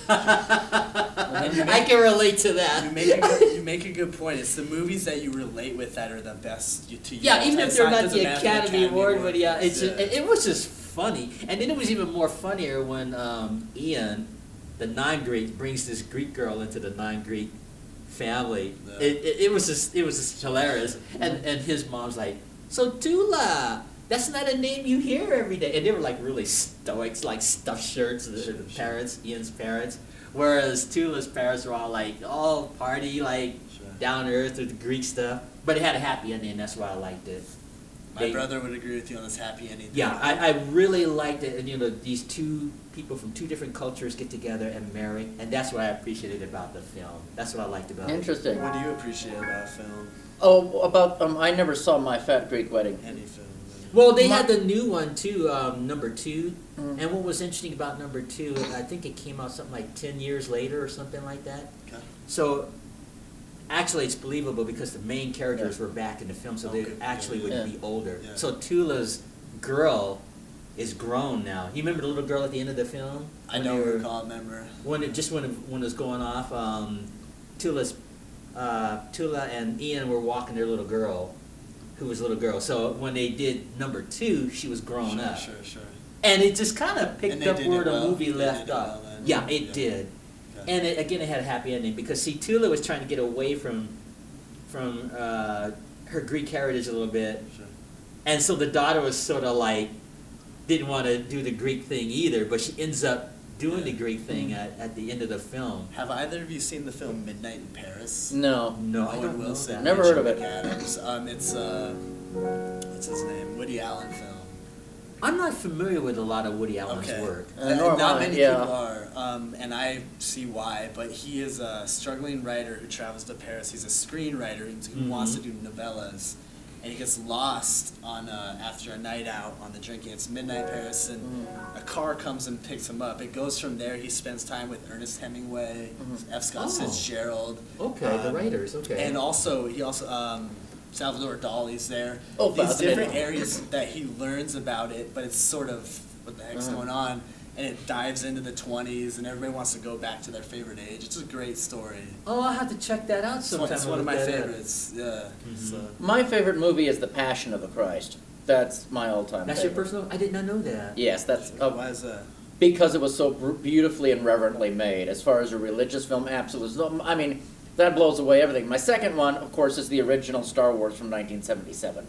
Speaker 1: I can relate to that.
Speaker 3: You make a good point. It's the movies that you relate with that are the best to you.
Speaker 1: Yeah, even if they're not
Speaker 3: Doesn't
Speaker 1: the
Speaker 3: matter
Speaker 1: Academy Award, but yeah,
Speaker 3: winners,
Speaker 1: it was just funny, and then it was even more funnier when Ian, the non-Greek, brings this Greek girl into the non-Greek family.
Speaker 3: No.
Speaker 1: It was just hilarious, and his mom's like, so Tula, that's not a name you hear every day, and they were like really stoic, like stuffed shirts, the parents, Ian's parents, whereas Tula's parents were all like all party, like down to earth with the Greek stuff, but it had a happy ending, that's why I liked it.
Speaker 3: My brother would agree with you on this happy ending.
Speaker 1: Yeah, I really liked it, and you know, these two people from two different cultures get together and marry, and that's what I appreciated about the film. That's what I liked about it.
Speaker 2: Interesting.
Speaker 3: What do you appreciate about film?
Speaker 2: Oh, about I never saw My Fat Greek Wedding.
Speaker 3: Any film?
Speaker 1: Well, they had the new one too, number 2, and what was interesting about number 2, I think it came out something like 10 years later or something like that.
Speaker 3: Okay.
Speaker 1: So, actually it's believable because the main characters were back in the film, so they
Speaker 3: Okay.
Speaker 1: actually would
Speaker 2: Yeah.
Speaker 1: be older.
Speaker 3: Yeah.
Speaker 1: So Tula's girl is grown now. You remember the little girl at the end of the film?
Speaker 3: I
Speaker 1: When
Speaker 3: don't
Speaker 1: they were-
Speaker 3: recall. Remember.
Speaker 1: when it was going off, Tula and Ian were walking their little girl, who was a little girl. So when they did number 2, she was grown up,
Speaker 3: Sure.
Speaker 1: and it just kind of
Speaker 3: And
Speaker 1: picked
Speaker 3: they
Speaker 1: up
Speaker 3: did
Speaker 1: where
Speaker 3: it
Speaker 1: the
Speaker 3: well.
Speaker 1: movie
Speaker 3: They
Speaker 1: left
Speaker 3: did it
Speaker 1: off.
Speaker 3: well then.
Speaker 1: Yeah, it
Speaker 3: Yeah.
Speaker 1: did,
Speaker 3: Okay.
Speaker 1: and again it had a happy ending because see, Tula was trying to get away from her Greek heritage a little bit,
Speaker 3: Sure.
Speaker 1: and so the daughter was sort of like didn't want to do the Greek thing either, but she ends up doing the Greek thing at the end of the film.
Speaker 3: Have either of you seen the film Midnight in Paris?
Speaker 2: No.
Speaker 1: No, I
Speaker 3: Owen
Speaker 1: don't know
Speaker 3: Wilson,
Speaker 1: that.
Speaker 2: Never heard of
Speaker 3: Rachel
Speaker 2: it.
Speaker 3: McAdams. It's what's his name? Woody Allen film.
Speaker 1: I'm not familiar with a lot of Woody Allen's
Speaker 3: Okay.
Speaker 1: work.
Speaker 2: Nor am
Speaker 3: Not
Speaker 2: I,
Speaker 3: many
Speaker 2: yeah.
Speaker 3: people are, and I see why. But he is a struggling writer who travels to Paris. He's a screenwriter who wants to do novellas, and he gets lost on after a night out on the drinking. It's midnight Paris, and a car comes and picks him up. It goes from there. He spends time with Ernest Hemingway, F. Scott
Speaker 1: Oh.
Speaker 3: Fitzgerald.
Speaker 1: Okay, the writers, okay.
Speaker 3: And also, Salvador Dali's there.
Speaker 2: Oh,
Speaker 3: These
Speaker 2: fascinating.
Speaker 3: different areas that he learns about it, but it's sort of what the heck's going on, and it dives into the 20s, and everybody wants to go back to their favorite age. It's a great story.
Speaker 1: Oh, I'll have to check that out sometime.
Speaker 3: It's one of my
Speaker 1: Look that up.
Speaker 3: favorites. Yeah. So.
Speaker 2: My favorite movie is The Passion of the Christ. That's my all-time
Speaker 1: That's your
Speaker 2: favorite.
Speaker 1: personal? I did not know that.
Speaker 2: Yes, that's
Speaker 3: Why is that?
Speaker 2: because it was so beautifully and reverently made. As far as a religious film, absolutely. I mean, that blows away everything. My second one, of course, is the original Star Wars from 1977.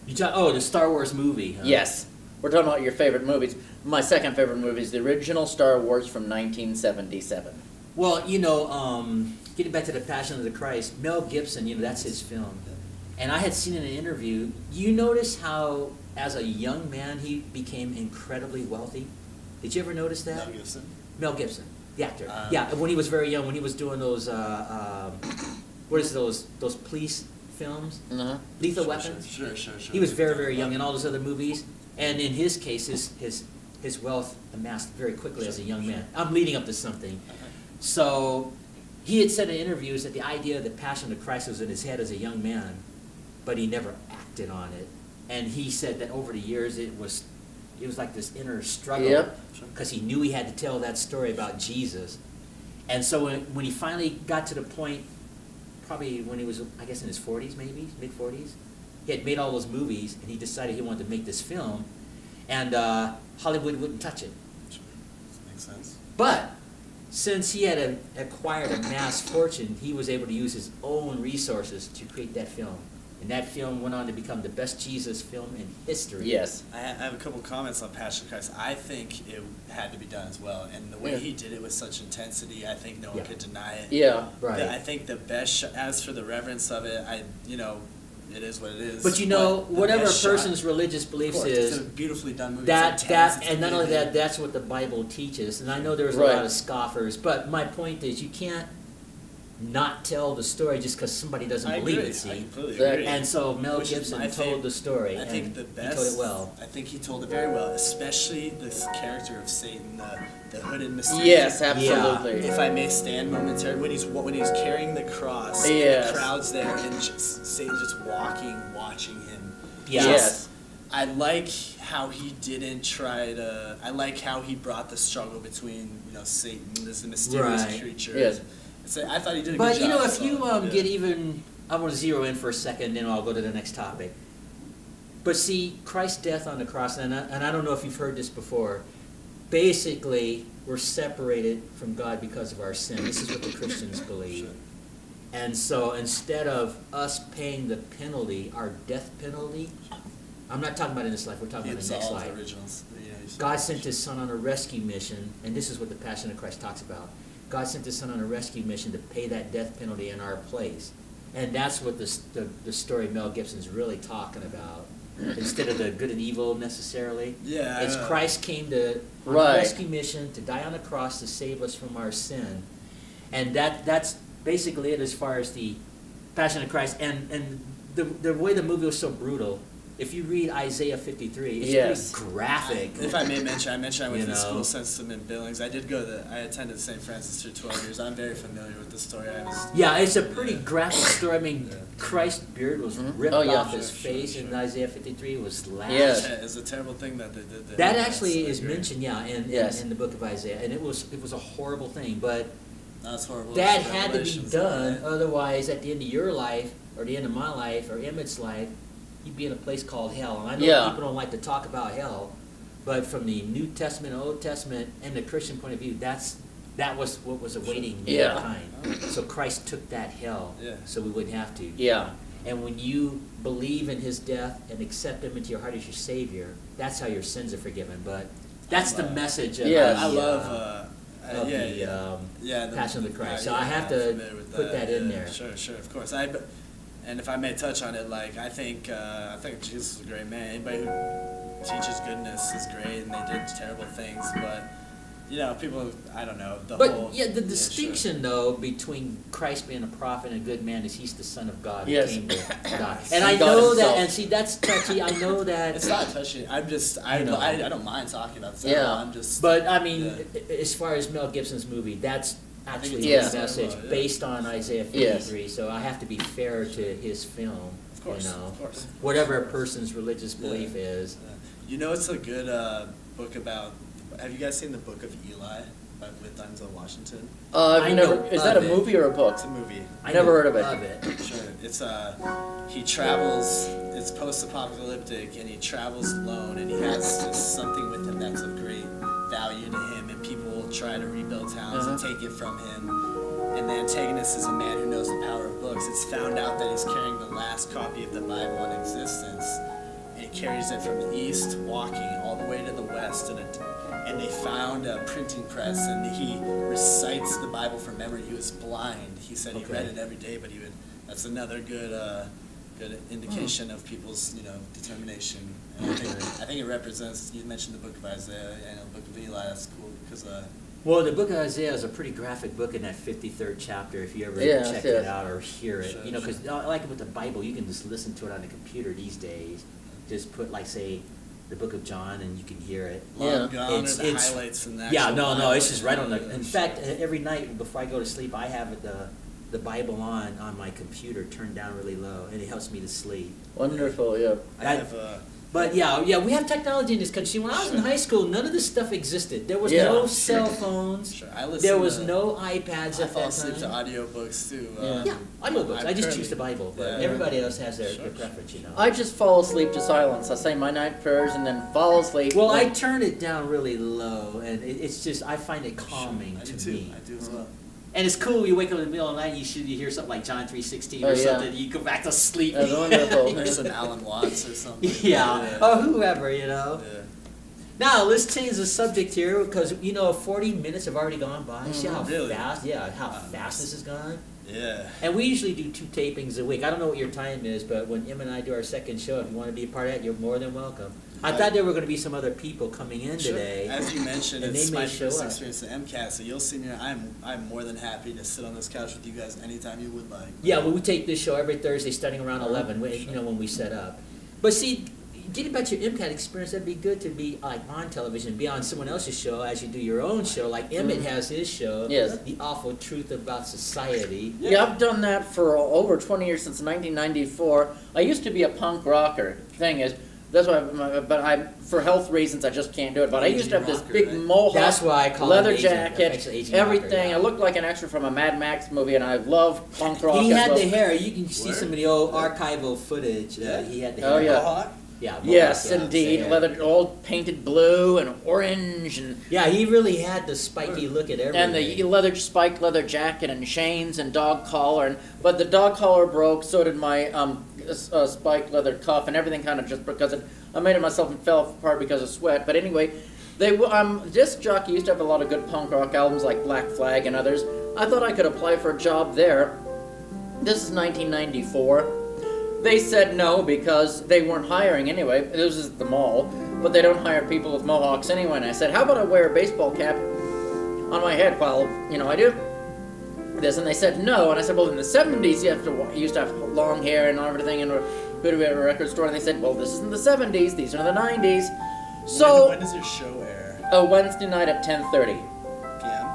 Speaker 1: The Star Wars movie. Huh?
Speaker 2: Yes. We're talking about your favorite movies. My second favorite movie is the original Star Wars from 1977.
Speaker 1: Well, getting back to the Passion of the Christ, Mel Gibson, that's his film. And I had seen in an interview, you notice how, as a young man, he became incredibly wealthy? Did you ever notice that?
Speaker 3: Mel Gibson.
Speaker 1: Mel Gibson, the actor. Yeah, when he was very young, when he was doing those, what is those police films?
Speaker 2: Uh-huh.
Speaker 1: Lethal
Speaker 3: Sure,
Speaker 1: Weapons?
Speaker 3: Sure.
Speaker 1: He was very, very young in all those other movies. And in his case, his wealth amassed very quickly as a young man. I'm leading up to something. So he had said in interviews that the idea of the Passion of Christ was in his head as a young man, but he never acted on it. And he said that over the years it was like this inner struggle
Speaker 2: Yep.
Speaker 1: because he knew he had to tell that story about Jesus. And so when he finally got to the point, probably when he was, I guess, in his 40s, maybe mid-40s, he had made all those movies, and he decided he wanted to make this film, and Hollywood wouldn't touch it.
Speaker 3: Makes sense.
Speaker 1: But since he had acquired a mass fortune, he was able to use his own resources to create that film. And that film went on to become the best Jesus film in history.
Speaker 2: Yes.
Speaker 3: I have a couple comments on Passion of Christ. I think it had to be done as well, and the way
Speaker 2: Yeah.
Speaker 3: he did it with such intensity, I think no one
Speaker 1: Yeah.
Speaker 3: could deny it.
Speaker 2: Yeah.
Speaker 1: Right.
Speaker 3: I think the best as for the reverence of it, it is what it is.
Speaker 1: But the whatever a
Speaker 3: best shot-
Speaker 1: person's religious
Speaker 3: of
Speaker 1: beliefs
Speaker 3: course,
Speaker 1: is,
Speaker 3: it's a beautifully done movie.
Speaker 1: that
Speaker 3: It's intense, it's
Speaker 1: and not only
Speaker 3: amazing.
Speaker 1: that, that's what the Bible teaches. And I know there's a
Speaker 2: Right.
Speaker 1: lot of scoffers, but my point is you can't not tell the story just because somebody doesn't
Speaker 3: I
Speaker 1: believe
Speaker 3: agree.
Speaker 1: it, see?
Speaker 3: I completely
Speaker 2: Exactly.
Speaker 3: agree.
Speaker 1: And so Mel
Speaker 3: Which is
Speaker 1: Gibson
Speaker 3: my
Speaker 1: told the story,
Speaker 3: I
Speaker 1: and
Speaker 3: think the best.
Speaker 1: he told it well.
Speaker 3: I think he told it very well, especially this character of Satan, the hooded mysterious.
Speaker 2: Yes, absolutely.
Speaker 3: If I may stand momentarily, when he's carrying the cross,
Speaker 2: Yes.
Speaker 3: and the crowd's there, and Satan's just watching him.
Speaker 1: Yeah.
Speaker 2: Yes.
Speaker 3: I like how he didn't try to. I like how he brought the struggle between Satan as the mysterious
Speaker 1: Right.
Speaker 3: creature.
Speaker 2: Yes.
Speaker 3: I thought he did a
Speaker 1: But
Speaker 3: good job.
Speaker 1: if you
Speaker 3: yeah.
Speaker 1: get even, I want to zero in for a second, then I'll go to the next topic. But see, Christ's death on the cross, and I don't know if you've heard this before, basically we're separated from God because of our sin. This is what the Christians believe.
Speaker 3: Sure.
Speaker 1: And so instead of us paying the penalty, our death penalty, I'm not talking about in this life, we're talking
Speaker 3: He
Speaker 1: about in the next
Speaker 3: absolved
Speaker 1: life.
Speaker 3: the originals.
Speaker 1: God sent his son on a rescue mission, and this is what the Passion of Christ talks about. God sent his son on a rescue mission to pay that death penalty in our place. And that's what the story Mel Gibson's really talking about. Instead of the good and evil necessarily.
Speaker 3: Yeah,
Speaker 1: It's Christ came to on
Speaker 2: Right.
Speaker 1: a rescue mission to die on the cross to save us from our sin. And that's basically it as far as the Passion of Christ. And the way the movie was so brutal, if you read Isaiah 53, it's
Speaker 2: Yes.
Speaker 1: pretty graphic.
Speaker 3: If I may mention, I went
Speaker 1: You
Speaker 3: to the
Speaker 1: know.
Speaker 3: school system in Billings. I attended St. Francis for 12 years. I'm very familiar with the story.
Speaker 1: Yeah, it's a pretty graphic story. I mean,
Speaker 3: Yeah.
Speaker 1: Christ's beard was
Speaker 2: Mhm.
Speaker 1: ripped
Speaker 2: Oh, yeah.
Speaker 1: off his
Speaker 3: Sure,
Speaker 1: face
Speaker 3: sure.
Speaker 1: in Isaiah 53. It was lashed.
Speaker 2: Yes.
Speaker 3: It's a terrible thing that they did.
Speaker 1: That
Speaker 3: Yes,
Speaker 1: actually
Speaker 3: I
Speaker 1: is
Speaker 3: agree.
Speaker 1: mentioned,
Speaker 2: Yes.
Speaker 1: in the book of Isaiah, and it was a horrible thing. But
Speaker 3: That's horrible.
Speaker 1: that
Speaker 3: It's
Speaker 1: had to be
Speaker 3: Revelations,
Speaker 1: done,
Speaker 3: right?
Speaker 1: otherwise, at the end of your life, or the end of my life, or Emmett's life, you'd be in a place called hell. And I know
Speaker 2: Yeah.
Speaker 1: people don't like to talk about hell, but from the New Testament, Old Testament, and the Christian point of view, that was what was awaiting
Speaker 2: Yeah.
Speaker 1: mankind. So Christ took that hell,
Speaker 3: Yeah.
Speaker 1: so we wouldn't have to.
Speaker 2: Yeah.
Speaker 1: And when you believe in his death and accept him into your heart as your Savior, that's how your sins are forgiven. But that's the message of
Speaker 2: Yes.
Speaker 3: I
Speaker 1: the,
Speaker 3: love.
Speaker 1: of
Speaker 3: yeah,
Speaker 1: the
Speaker 3: yeah. Yeah,
Speaker 1: Passion of the Christ. So
Speaker 3: yeah,
Speaker 1: I have
Speaker 3: I'm
Speaker 1: to
Speaker 3: familiar with
Speaker 1: put that in
Speaker 3: yeah,
Speaker 1: there.
Speaker 3: Sure, of course. And if I may touch on it, like I think Jesus is a great man. Anybody who teaches goodness is great, and they did terrible things. But people, I don't know the
Speaker 1: But
Speaker 3: whole.
Speaker 1: yeah, the
Speaker 3: sure.
Speaker 1: distinction though between Christ being a prophet and a good man is he's the Son of God
Speaker 2: Yes.
Speaker 1: who came to die.
Speaker 2: And
Speaker 1: And I
Speaker 2: God
Speaker 1: know
Speaker 2: himself.
Speaker 1: that, and see that's touchy. I know that.
Speaker 3: It's not touching. I don't mind talking about that.
Speaker 2: Yeah.
Speaker 3: I'm just.
Speaker 1: But I mean,
Speaker 3: Yeah.
Speaker 1: As far as Mel Gibson's movie, that's actually
Speaker 2: Yeah.
Speaker 1: his message
Speaker 3: Yeah.
Speaker 1: based on Isaiah
Speaker 2: Yes.
Speaker 1: 53. So I have to be fair to his film.
Speaker 3: Of course,
Speaker 1: you know,
Speaker 3: of course.
Speaker 1: whatever a person's religious
Speaker 3: Yeah.
Speaker 1: belief is.
Speaker 3: It's a good book about. Have you guys seen the Book of Eli with Denzel Washington?
Speaker 1: I know
Speaker 2: Is that a
Speaker 1: of it.
Speaker 2: movie or a book?
Speaker 3: It's a movie.
Speaker 1: I
Speaker 2: Never
Speaker 1: know
Speaker 2: heard of it.
Speaker 3: Sure. It's he travels. It's post-apocalyptic, and he travels alone, and he has just something with him that's of great value to him, and people will try to rebuild towns and take it from him. And the antagonist is a man who knows the power of books. It's found out that he's carrying the last copy of the Bible in existence, and he carries it from the east, walking all the way to the west, and they found a printing press, and he recites the Bible from memory. He was blind. He said he
Speaker 1: Okay.
Speaker 3: read it every day, but that's another good indication of people's determination. And I think it represents. You mentioned the Book of Isaiah and the Book of Eli. That's cool because
Speaker 1: Well, the book of Isaiah is a pretty graphic book in that 53rd chapter. If you ever
Speaker 2: Yes,
Speaker 1: check
Speaker 2: yes.
Speaker 1: it out or hear it,
Speaker 3: Sure,
Speaker 1: because like with the Bible, you can just listen to it on the computer these days. Just put like say the book of John, and you can hear it.
Speaker 3: long gone are
Speaker 1: It's-
Speaker 3: the
Speaker 1: it's-
Speaker 3: highlights in that.
Speaker 1: Yeah, no, it's just right on the. In fact, every night before I go to sleep, I have the Bible on my computer turned down really low, and it helps me to sleep.
Speaker 2: Wonderful, yeah.
Speaker 3: I have
Speaker 1: But yeah, we have technology in this country. When I was in high school, none of this stuff existed. There was
Speaker 2: Yeah.
Speaker 1: no cell phones.
Speaker 3: Sure. I listen
Speaker 1: There was
Speaker 3: to-
Speaker 1: no iPads
Speaker 3: I
Speaker 1: at
Speaker 3: fall
Speaker 1: that
Speaker 3: asleep to
Speaker 1: time.
Speaker 3: audiobooks too.
Speaker 1: Yeah, audiobooks. I just
Speaker 3: currently-
Speaker 1: choose the Bible, but
Speaker 3: Yeah.
Speaker 1: everybody else has their
Speaker 3: Sure.
Speaker 1: preference, you know.
Speaker 2: I just fall asleep to silence. I say my night prayers and then fall asleep.
Speaker 1: Well, I turn it down really low, and it's just, I find it calming
Speaker 3: I do
Speaker 1: to
Speaker 3: too.
Speaker 1: me.
Speaker 3: I do as well.
Speaker 1: And it's cool, you wake up in the middle of the night, you hear something like John 3:16
Speaker 2: Oh,
Speaker 1: or
Speaker 2: yeah.
Speaker 1: something, you go back to sleep.
Speaker 2: That's wonderful.
Speaker 3: Or some Alan Watts or something.
Speaker 1: Yeah, or whoever, you know.
Speaker 3: Yeah.
Speaker 1: Now, let's change the subject here, because, 40 minutes have already gone by. See how
Speaker 3: Really?
Speaker 1: fast, how fast this has gone?
Speaker 3: Yeah.
Speaker 1: And we usually do 2 tapings a week. I don't know what your time is, but when Em and I do our second show, if you want to be a part of that, you're more than welcome. I thought there were going to be some other people coming in
Speaker 3: Sure.
Speaker 1: today.
Speaker 3: As you mentioned,
Speaker 1: and
Speaker 3: it's
Speaker 1: they may
Speaker 3: my
Speaker 1: show
Speaker 3: first
Speaker 1: up.
Speaker 3: experience at MCAT, so you'll see me. I'm more than happy to sit on this couch with you guys anytime you would like.
Speaker 1: Yeah, well, we tape this show every Thursday starting around 11,
Speaker 3: Sure.
Speaker 1: when we set up. But see, getting back to your MCAT experience, that'd be good to be like on television, be on someone else's show as you do your own show. Like Emmett has his show,
Speaker 2: Yes.
Speaker 1: The Awful Truth About Society.
Speaker 2: Yeah, I've done that for over 20 years, since 1994. I used to be a punk rocker. Thing is, that's why, for health reasons, I just can't do it. But I used to have this
Speaker 3: Rocker,
Speaker 2: big
Speaker 3: right?
Speaker 2: mohawk,
Speaker 1: That's why I call
Speaker 2: leather
Speaker 1: him aging,
Speaker 2: jacket,
Speaker 1: affectionately aging rocker,
Speaker 2: everything.
Speaker 1: yeah.
Speaker 2: I looked like an extra from a Mad Max movie, and I love punk rock.
Speaker 1: He
Speaker 2: as
Speaker 1: had
Speaker 2: well.
Speaker 1: the hair. You can see
Speaker 3: Word?
Speaker 1: some of the old archival footage.
Speaker 3: Yeah.
Speaker 1: He had the
Speaker 2: Oh,
Speaker 1: hair.
Speaker 2: yeah.
Speaker 3: Mohawk?
Speaker 1: Yeah. Mohawk,
Speaker 2: Yes,
Speaker 1: yeah,
Speaker 2: indeed.
Speaker 1: same.
Speaker 2: Leather, all painted blue and orange, and
Speaker 1: Yeah, he really had the spiky look at everything.
Speaker 2: and the spiked leather jacket and chains and dog collar. But the dog collar broke. So did my spiked leather cuff, and everything kind of just because I made it myself and fell apart because of sweat. But anyway, disc jockey used to have a lot of good punk rock albums like Black Flag and others. I thought I could apply for a job there. This is 1994. They said no because they weren't hiring anyway. This is the mall, but they don't hire people with mohawks anyway. And I said, how about I wear a baseball cap on my head while, I do this? And they said no. And I said, well, in the 70s, you used to have long hair and everything, and go to a record store. And they said, well, this isn't the 70s. These are the 90s. So,
Speaker 3: when does your show air?
Speaker 2: a Wednesday night at 10:30.
Speaker 3: PM?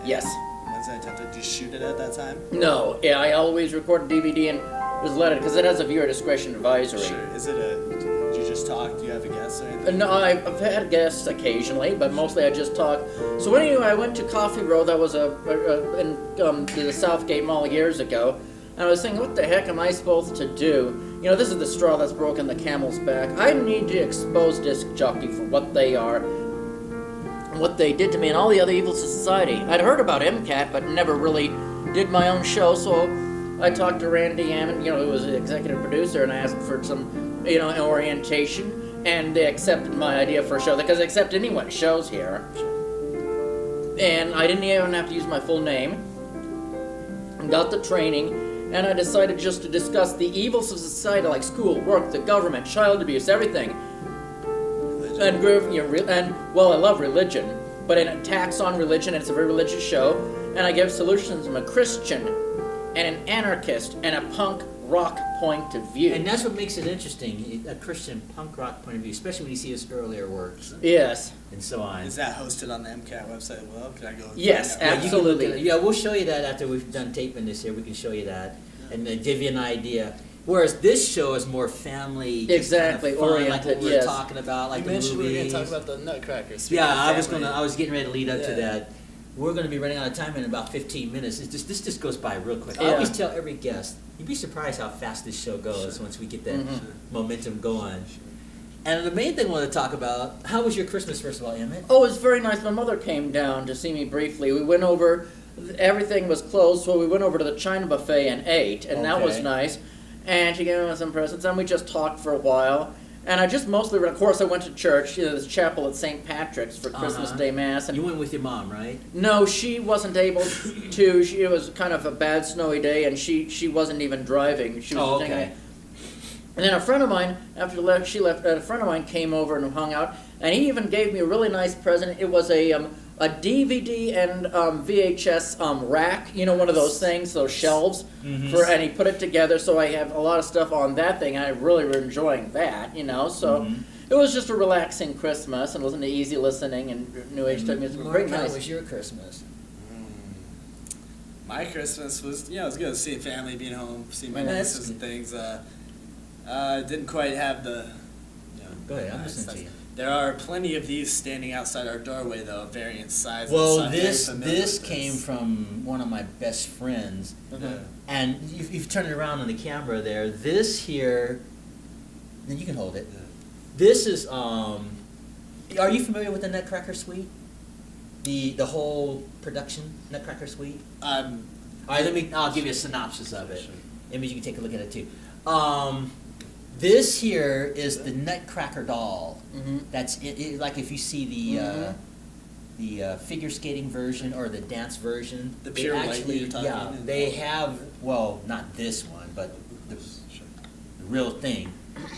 Speaker 2: Yes.
Speaker 3: Wednesday night, 10:30. Do you shoot it at that time?
Speaker 2: No. Yeah, I always record DVD and just let it, because it has a viewer discretion advisory.
Speaker 3: Sure. Is it do you just talk? Do you have a guest or anything?
Speaker 2: No, I've had guests occasionally, but mostly I just talk. So anyway, I went to Coffee Row. That was in the Southgate Mall years ago. And I was thinking, what the heck am I supposed to do? This is the straw that's broken the camel's back. I need to expose disc jockey for what they are, and what they did to me, and all the other evils of society. I'd heard about MCAT, but never really did my own show, so I talked to Randy Hammond, who was the executive producer, and I asked for some, an orientation, and they accepted my idea for a show, because they accept anyone shows here. And I didn't even have to use my full name, and got the training, and I decided just to discuss the evils of society, like school, work, the government, child abuse, everything. And I love religion, but it attacks on religion, and it's a very religious show, and I give solutions from a Christian and an anarchist and a punk rock point of view.
Speaker 1: And that's what makes it interesting, a Christian punk rock point of view, especially when you see his earlier works
Speaker 2: Yes.
Speaker 1: and so on.
Speaker 3: Is that hosted on the MCAT website? Well, can I go?
Speaker 2: Yes,
Speaker 3: find out?
Speaker 1: Yeah, you can look
Speaker 2: absolutely.
Speaker 1: at it. Yeah, we'll show you that after we've done taping this here. We can show you that and then give you an idea. Whereas this show is more family, just
Speaker 2: Exactly,
Speaker 1: kind of fun, like
Speaker 2: oriented,
Speaker 1: what we
Speaker 2: yes.
Speaker 1: were talking about, like
Speaker 3: You
Speaker 1: the
Speaker 3: mentioned we were going
Speaker 1: movies.
Speaker 3: to talk about the Nutcracker. Speaking
Speaker 1: Yeah,
Speaker 3: of family,
Speaker 1: I was getting ready to lead up to
Speaker 3: Yeah.
Speaker 1: that. We're going to be running out of time in about 15 minutes. This just goes by real quick. I
Speaker 2: Yeah.
Speaker 1: always tell every guest, you'd be surprised how fast this show goes once we get that momentum going. And the main thing I want to talk about, how was your Christmas, first of all, Emmett?
Speaker 2: Oh, it was very nice. My mother came down to see me briefly. We went over, everything was closed, so we went over to the China buffet and ate, and that was
Speaker 1: Okay.
Speaker 2: nice. And she gave me some presents, and we just talked for a while. And I just mostly, of course, I went to church, this chapel at St. Patrick's for Christmas
Speaker 1: Uh-huh.
Speaker 2: Day Mass. And
Speaker 1: You went with your mom, right?
Speaker 2: no, she wasn't able to. It was kind of a bad snowy day, and she wasn't even driving. She was
Speaker 1: Oh,
Speaker 2: just hanging
Speaker 1: okay.
Speaker 2: And then a friend of mine, after she left, a friend of mine came over and hung out, and he even gave me a really nice present. It was a DVD and VHS rack, one of those things, those shelves, and he put it together, so I have a lot of stuff on that thing. I really were enjoying that, so it was just a relaxing Christmas, and listening to easy listening and new age type music. Very
Speaker 1: Mark, how
Speaker 2: nice.
Speaker 1: was your Christmas?
Speaker 3: My Christmas was, it was good. Seeing family, being home, seeing my
Speaker 2: Yeah,
Speaker 1: that's
Speaker 3: nieces and
Speaker 1: good.
Speaker 3: things. Didn't quite have the.
Speaker 1: Go ahead, I'm
Speaker 3: nice
Speaker 1: listening to
Speaker 3: size.
Speaker 1: you.
Speaker 3: There are plenty of these standing outside our doorway, though, of variant sizes.
Speaker 1: Well,
Speaker 3: so I'm very
Speaker 1: this
Speaker 3: familiar
Speaker 1: this
Speaker 3: with
Speaker 1: came from one of my best friends,
Speaker 3: Yeah.
Speaker 1: and you've turned it around on the camera there. This here, then you can hold it.
Speaker 3: Yeah.
Speaker 1: This is Are you familiar with the Nutcracker Suite? The whole production Nutcracker Suite. All right, I'll give you a synopsis of it.
Speaker 3: Sure.
Speaker 1: And maybe you can take a look at it too. This here is the Nutcracker doll.
Speaker 2: Mm-hmm.
Speaker 1: That's it, like if you see the figure skating version or the dance version.
Speaker 3: The
Speaker 1: they
Speaker 3: pure white
Speaker 1: actually,
Speaker 3: you're talking
Speaker 1: yeah,
Speaker 3: about?
Speaker 1: they have, well, not this one, but the real thing.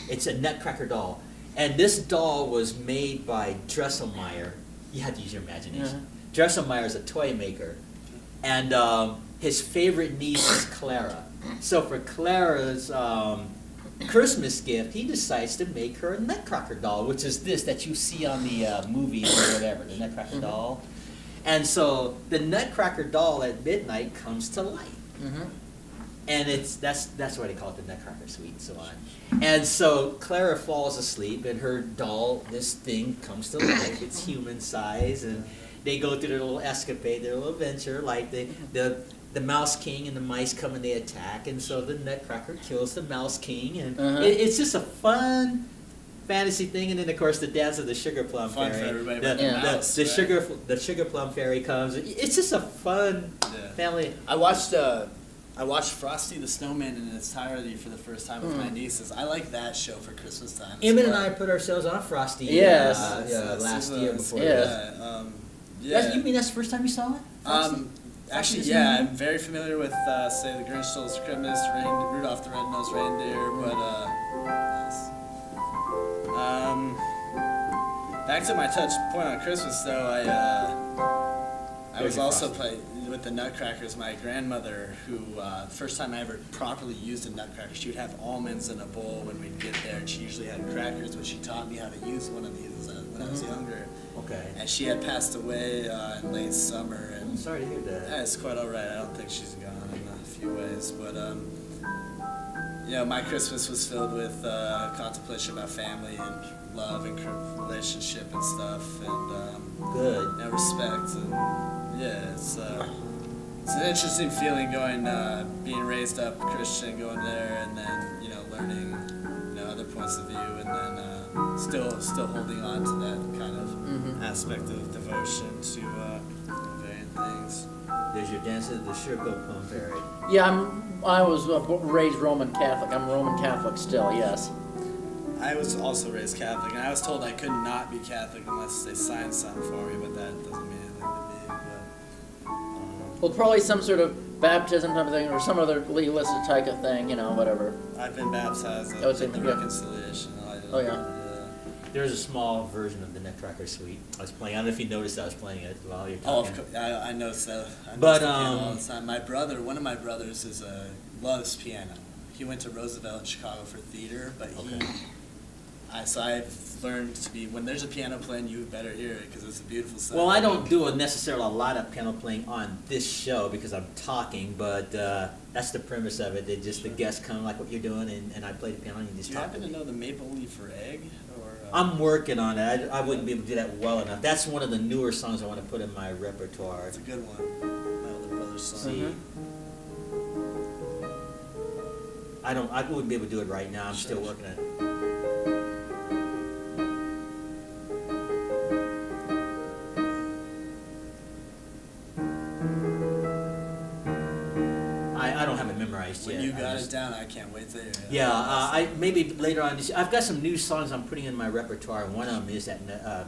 Speaker 1: It's a Nutcracker doll. And this doll was made by Dresselmeyer. You have to use your imagination. Dresselmeyer is a toy maker. And his favorite niece is Clara. So for Clara's Christmas gift, he decides to make her a Nutcracker doll, which is this that you see on the movies or whatever, the Nutcracker doll. And so the Nutcracker doll at midnight comes to life.
Speaker 2: Mm-hmm.
Speaker 1: And that's why they call it the Nutcracker Suite and so on. And so Clara falls asleep, and her doll, this thing, comes to life. It's human size, and they go through their little escapade, their little adventure. Like the Mouse King and the mice come and they attack, and so the Nutcracker kills the Mouse King, and it's just a fun fantasy thing. And then of course the dance of the Sugar Plum
Speaker 3: Fun
Speaker 1: Fairy.
Speaker 3: for everybody
Speaker 1: The,
Speaker 3: but the mouse, right?
Speaker 1: the Sugar Plum Fairy comes. It's just a fun family.
Speaker 3: I watched Frosty the Snowman in its entirety for the first time with my nieces. I like that show for Christmas time. as
Speaker 1: Emmett and
Speaker 3: well.
Speaker 1: I put ourselves on Frosty
Speaker 2: Yes.
Speaker 1: last year before.
Speaker 2: Yes.
Speaker 1: You mean that's the first time you saw it? Frosty?
Speaker 3: Actually,
Speaker 1: Frosty the
Speaker 3: yeah,
Speaker 1: Snowman?
Speaker 3: I'm very familiar with, say, The Grinch Stole Christmas, Rudolph the Red-Nosed Reindeer, but, back to my touch point on Christmas, though, I
Speaker 1: There's
Speaker 3: was
Speaker 1: your
Speaker 3: also
Speaker 1: Frosty.
Speaker 3: playing with the Nutcrackers. My grandmother, who, first time I ever properly used a Nutcracker, she would have almonds in a bowl when we'd get there, and she usually had crackers, but she taught me how to use one of these when I was younger.
Speaker 1: Okay.
Speaker 3: And she had passed away in late summer,
Speaker 1: I'm
Speaker 3: and
Speaker 1: sorry to hear that.
Speaker 3: yeah, it's quite all right. I don't think she's gone in a few ways, but my Christmas was filled with contemplation about family and love and relationship and stuff, and
Speaker 1: Good.
Speaker 3: respect, and yeah, it's an interesting feeling going, being raised up Christian, going there, and then learning other points of view, and then still holding on to that kind of aspect of devotion to variant things.
Speaker 1: There's your dance of the Sugar Plum Fairy.
Speaker 2: Yeah, I was raised Roman Catholic. I'm Roman Catholic still, yes.
Speaker 3: I was also raised Catholic, and I was told I could not be Catholic unless they signed something for me, but that doesn't mean anything to me. But,
Speaker 2: Well, probably some sort of baptism type of thing, or some other legalistic type of thing, whatever.
Speaker 3: I've been baptized
Speaker 2: Oh, so-
Speaker 3: in the
Speaker 2: yeah.
Speaker 3: reconciliation.
Speaker 2: Oh, yeah.
Speaker 1: There's a small version of the Nutcracker Suite I was playing. I don't know if you noticed I was playing it while you're
Speaker 3: Oh,
Speaker 1: talking.
Speaker 3: of course. I noticed that.
Speaker 1: But,
Speaker 3: all the time. My brother, one of my brothers, loves piano. He went to Roosevelt in Chicago for theater, but
Speaker 1: Okay.
Speaker 3: so I've learned to be, when there's a piano playing, you better hear it because it's a beautiful sound.
Speaker 1: Well, I don't do necessarily a lot of piano playing on this show because I'm talking, but that's the premise of it. The guests come like what you're doing, and I play the piano and you just
Speaker 3: Do you
Speaker 1: talk.
Speaker 3: happen to know the maple leaf for egg? Or,
Speaker 1: I'm working on it. I wouldn't be able to do that well enough. That's one of the newer songs I want to put in my repertoire.
Speaker 3: It's a good one. My older brother's song.
Speaker 1: See, I wouldn't be able to do it right now. I'm still
Speaker 3: Sure.
Speaker 1: working on it. I don't have it memorized
Speaker 3: When
Speaker 1: yet.
Speaker 3: you
Speaker 1: I
Speaker 3: got
Speaker 1: just-
Speaker 3: it down, I can't wait to hear it.
Speaker 1: Yeah, I maybe later on. I've got some new songs I'm putting in my repertoire. One of them is that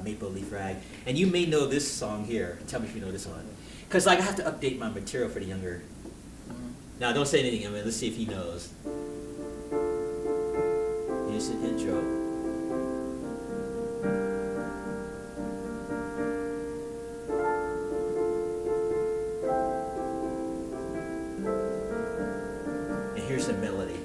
Speaker 1: Maple Leaf Rag, and you may know this song here. Tell me if you know this one, because I have to update my material for the younger. Now, don't say anything. Let's see if he knows. Here's the intro. And here's the melody.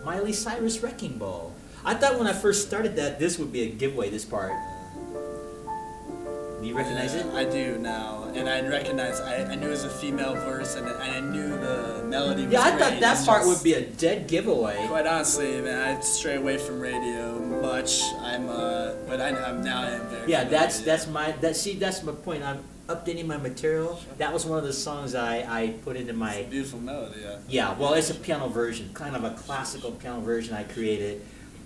Speaker 1: Miley Cyrus Wrecking Ball. I thought when I first started that this would be a giveaway, this part. Do you recognize it?
Speaker 3: I do now, and I recognize. I knew it was a female verse, and I knew the melody was
Speaker 1: Yeah, I
Speaker 3: great.
Speaker 1: thought that
Speaker 3: It's
Speaker 1: part
Speaker 3: just-
Speaker 1: would be a dead giveaway.
Speaker 3: Quite honestly, man, I stray away from radio much. But I'm now I am very.
Speaker 1: Yeah,
Speaker 3: familiar,
Speaker 1: that's my point. I'm updating my material. That was one of the songs I put into my.
Speaker 3: It's a beautiful melody. Yeah.
Speaker 1: Yeah, well, it's a piano version, kind of a classical piano version I created.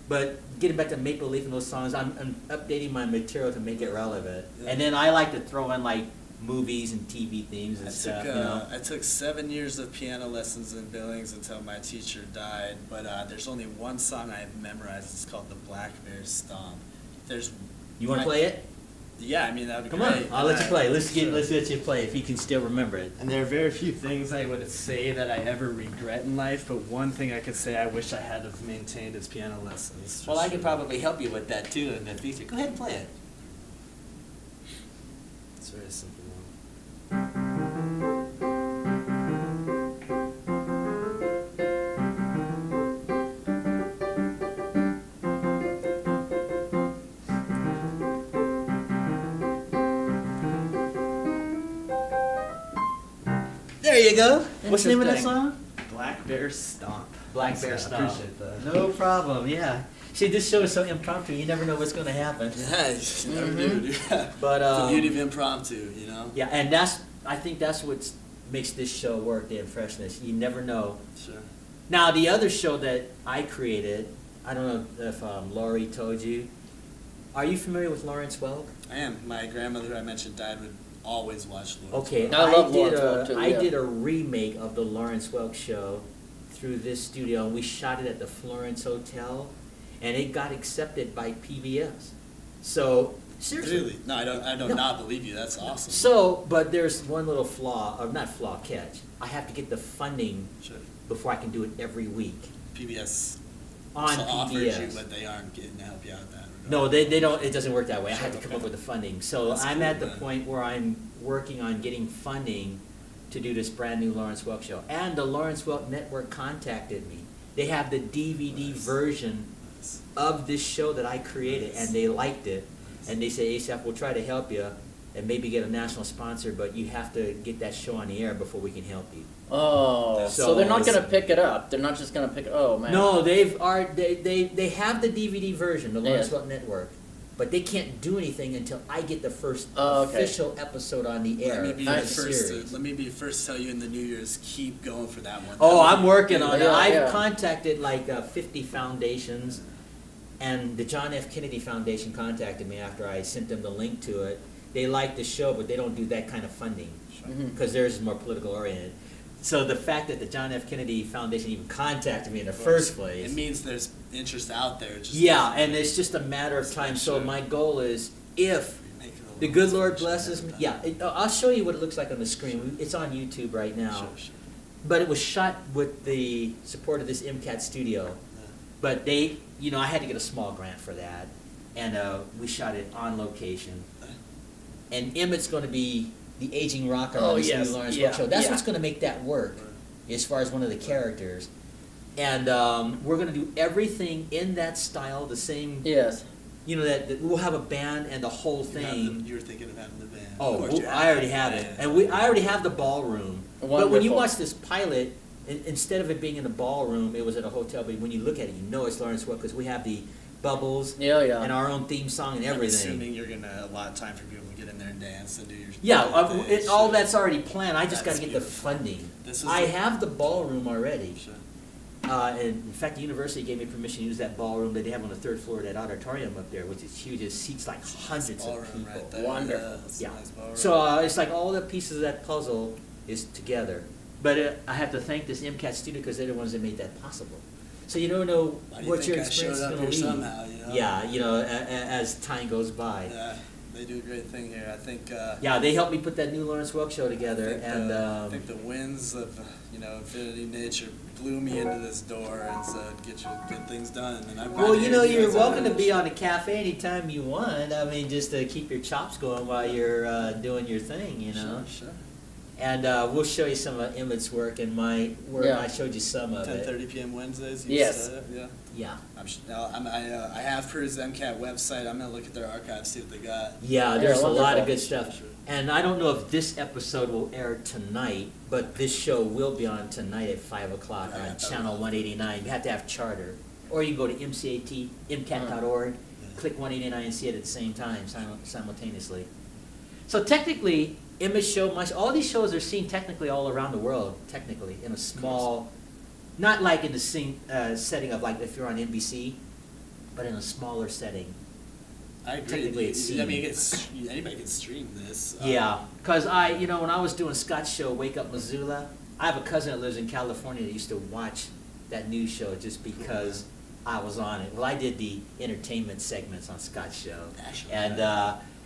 Speaker 1: But getting back to Maple Leaf and those songs, I'm updating my material to make it relevant.
Speaker 3: Yeah.
Speaker 1: And then I like to throw in like movies and TV themes and
Speaker 3: I
Speaker 1: stuff.
Speaker 3: took
Speaker 1: You know.
Speaker 3: I took 7 years of piano lessons in Billings until my teacher died. But there's only one song I've memorized. It's called "The Black Bear Stomp." There's.
Speaker 1: You want to play it?
Speaker 3: Yeah, I mean that'd be
Speaker 1: Come
Speaker 3: great.
Speaker 1: on, I'll let you play. Let's
Speaker 3: Sure.
Speaker 1: let you play if you can still remember it.
Speaker 4: And there are very few things I would say that I ever regret in life, but one thing I could say I wish I had have maintained is piano lessons.
Speaker 1: Well, I could probably help you with that too in the future. Go ahead and play it.
Speaker 4: It's very simple.
Speaker 1: There you go. What's the name of that
Speaker 2: Interesting.
Speaker 1: song?
Speaker 4: Black Bear Stomp.
Speaker 1: Black
Speaker 4: Thanks,
Speaker 1: Bear
Speaker 4: I
Speaker 1: Stomp.
Speaker 4: appreciate that.
Speaker 1: No problem. Yeah. See, this show is so impromptu. You never know what's going to happen.
Speaker 3: Yeah, you never do. Yeah.
Speaker 1: But
Speaker 3: It's the beauty of impromptu, you know.
Speaker 1: yeah, and I think that's what makes this show work. The freshness. You never know.
Speaker 3: Sure.
Speaker 1: Now, the other show that I created, I don't know if Laurie told you. Are you familiar with Lawrence Welk?
Speaker 3: I am. My grandmother, who I mentioned, died, would always watch Lawrence
Speaker 1: Okay,
Speaker 3: Welk.
Speaker 2: I love Lawrence Welk too,
Speaker 1: I
Speaker 2: yeah.
Speaker 1: did a remake of the Lawrence Welk show through this studio, and we shot it at the Florence Hotel, and it got accepted by PBS. So seriously.
Speaker 3: Really? No, I don't
Speaker 1: No.
Speaker 3: not believe you. That's awesome.
Speaker 1: So, but there's one little flaw, or not flaw, catch. I have to get the funding
Speaker 3: Sure.
Speaker 1: before I can do it every week
Speaker 3: PBS
Speaker 1: on
Speaker 3: also offers
Speaker 1: PBS.
Speaker 3: you, but they aren't getting to help you out in that regard.
Speaker 1: No, they don't. It doesn't work that way. I had to come
Speaker 3: Sure,
Speaker 1: up with the funding. So
Speaker 3: That's
Speaker 1: I'm
Speaker 3: cool,
Speaker 1: at the
Speaker 3: man.
Speaker 1: point where I'm working on getting funding to do this brand new Lawrence Welk show. And the Lawrence Welk Network contacted me. They have the DVD
Speaker 3: Nice.
Speaker 1: version
Speaker 3: Nice.
Speaker 1: of this show that I created, and they liked it. And they say, Asaph, we'll try to help you and maybe get a national sponsor, but you have to get that show on the air before we can help you.
Speaker 2: Oh,
Speaker 3: That's
Speaker 2: so they're not
Speaker 1: so-
Speaker 2: gonna pick it up. They're not just gonna pick. Oh man.
Speaker 1: No, they have the DVD version, the Lawrence
Speaker 2: Yeah.
Speaker 1: Welk Network, but they can't do anything until I get the first
Speaker 2: Oh, okay.
Speaker 1: official episode on the air
Speaker 3: Let me be
Speaker 1: for
Speaker 3: the
Speaker 1: the
Speaker 3: first.
Speaker 1: series.
Speaker 3: Let me be the first to tell you in the New Year's, keep going for that one.
Speaker 1: Oh,
Speaker 3: That
Speaker 1: I'm
Speaker 3: one-
Speaker 1: working on it.
Speaker 2: Yeah,
Speaker 1: I've
Speaker 2: yeah.
Speaker 1: contacted like 50 foundations, and the John F. Kennedy Foundation contacted me after I sent them the link to it. They like the show, but they don't do that kind of funding
Speaker 2: Mhm.
Speaker 1: because theirs is more political oriented. So the fact that the John F. Kennedy Foundation even contacted me in the first place.
Speaker 3: It means there's interest out there. Just
Speaker 1: Yeah, and it's just a matter of time. So
Speaker 3: Sure.
Speaker 1: my goal is, if
Speaker 3: Make it a
Speaker 1: the
Speaker 3: little
Speaker 1: good Lord
Speaker 3: special
Speaker 1: blesses me,
Speaker 3: every
Speaker 1: yeah,
Speaker 3: time.
Speaker 1: I'll show you what it looks like on the screen. It's on YouTube right now.
Speaker 3: Sure, sure.
Speaker 1: But it was shot with the support of this MCAT studio.
Speaker 3: Yeah.
Speaker 1: But I had to get a small grant for that, and we shot it on location. And Emmett's going to be the aging rocker
Speaker 2: Oh,
Speaker 1: on this
Speaker 2: yes,
Speaker 1: new Lawrence
Speaker 2: yeah,
Speaker 1: Welk show. That's
Speaker 2: yeah.
Speaker 1: what's going to make that work, as far as one of the characters. And we're going to do everything in that style, the same.
Speaker 2: Yes.
Speaker 1: That we'll have a band and the whole
Speaker 3: You have
Speaker 1: thing.
Speaker 3: you were thinking of having the band.
Speaker 1: Oh,
Speaker 3: Of course you
Speaker 1: I
Speaker 3: have
Speaker 1: already
Speaker 3: it.
Speaker 1: have it,
Speaker 3: Yeah.
Speaker 1: and I already have the ballroom. But when you
Speaker 2: Wonderful.
Speaker 1: watch this pilot, instead of it being in the ballroom, it was at a hotel. But when you look at it, you know it's Lawrence Welk because we have the bubbles
Speaker 2: Yeah, yeah.
Speaker 1: and our own theme song and
Speaker 3: I'm
Speaker 1: everything.
Speaker 3: assuming you're gonna allot time for people to get in there and dance and do your.
Speaker 1: Yeah,
Speaker 3: thing.
Speaker 1: all
Speaker 3: Sure.
Speaker 1: that's already planned. I just got
Speaker 3: That's
Speaker 1: to get the
Speaker 3: beautiful.
Speaker 1: funding.
Speaker 3: This is
Speaker 1: I
Speaker 3: the-
Speaker 1: have the ballroom already.
Speaker 3: Sure.
Speaker 1: And in fact, the university gave me permission to use that ballroom that they have on the third floor of that auditorium up there, which is huge. It seats like hundreds of
Speaker 3: Ballroom
Speaker 1: people.
Speaker 3: right there.
Speaker 2: Wonderful.
Speaker 3: Yeah, that's a
Speaker 1: Yeah.
Speaker 3: nice ballroom.
Speaker 1: So it's like all the pieces of that puzzle is together. But I have to thank this MCAT studio because they're the ones that made that possible. So you don't know
Speaker 3: Why do you
Speaker 1: what
Speaker 3: think
Speaker 1: your
Speaker 3: I
Speaker 1: experience is
Speaker 3: showed up
Speaker 1: going to
Speaker 3: here
Speaker 1: lead.
Speaker 3: somehow, you know?
Speaker 1: Yeah, as time goes by.
Speaker 3: Yeah, they do a great thing here. I think.
Speaker 1: Yeah, they helped me put that new Lawrence Welk show together,
Speaker 3: I think the winds of infinity nature blew me into this door and said, "Get things done." And I'm
Speaker 1: well,
Speaker 3: glad
Speaker 1: you're
Speaker 3: guys
Speaker 1: welcome
Speaker 3: are-
Speaker 1: to be on a cafe anytime you want. I mean, just to keep your chops going while you're doing your thing,
Speaker 3: Sure, sure.
Speaker 1: And we'll show you some of Emmett's work and my work.
Speaker 2: Yeah.
Speaker 1: I showed you some of it.
Speaker 3: 10:30 p.m. Wednesdays. You
Speaker 2: Yes.
Speaker 3: said it, yeah.
Speaker 1: Yeah.
Speaker 3: I have perused the MCAT website. I'm gonna look at their archive, see what they got.
Speaker 1: Yeah, there's a lot
Speaker 2: wonderful.
Speaker 1: of good stuff. And I don't know if this episode will air tonight, but this show will be on tonight at 5 o'clock
Speaker 3: Yeah,
Speaker 1: on
Speaker 3: that's
Speaker 1: channel
Speaker 3: right.
Speaker 1: 189. You have to have charter. Or you can go to MCAT.org, click 189 and see it at the same time, simultaneously. So technically, Emmett's show, all these shows are seen technically all around the world, technically, in a small, not like in the setting of like if you're on NBC, but in a smaller setting.
Speaker 3: I agree.
Speaker 1: Technically, it's
Speaker 3: I mean,
Speaker 1: seen.
Speaker 3: anybody can stream this.
Speaker 1: Yeah, because when I was doing Scott's show, Wake Up Missoula, I have a cousin that lives in California that used to watch that news show just because I was on it. Well, I did the entertainment segments on Scott's show, and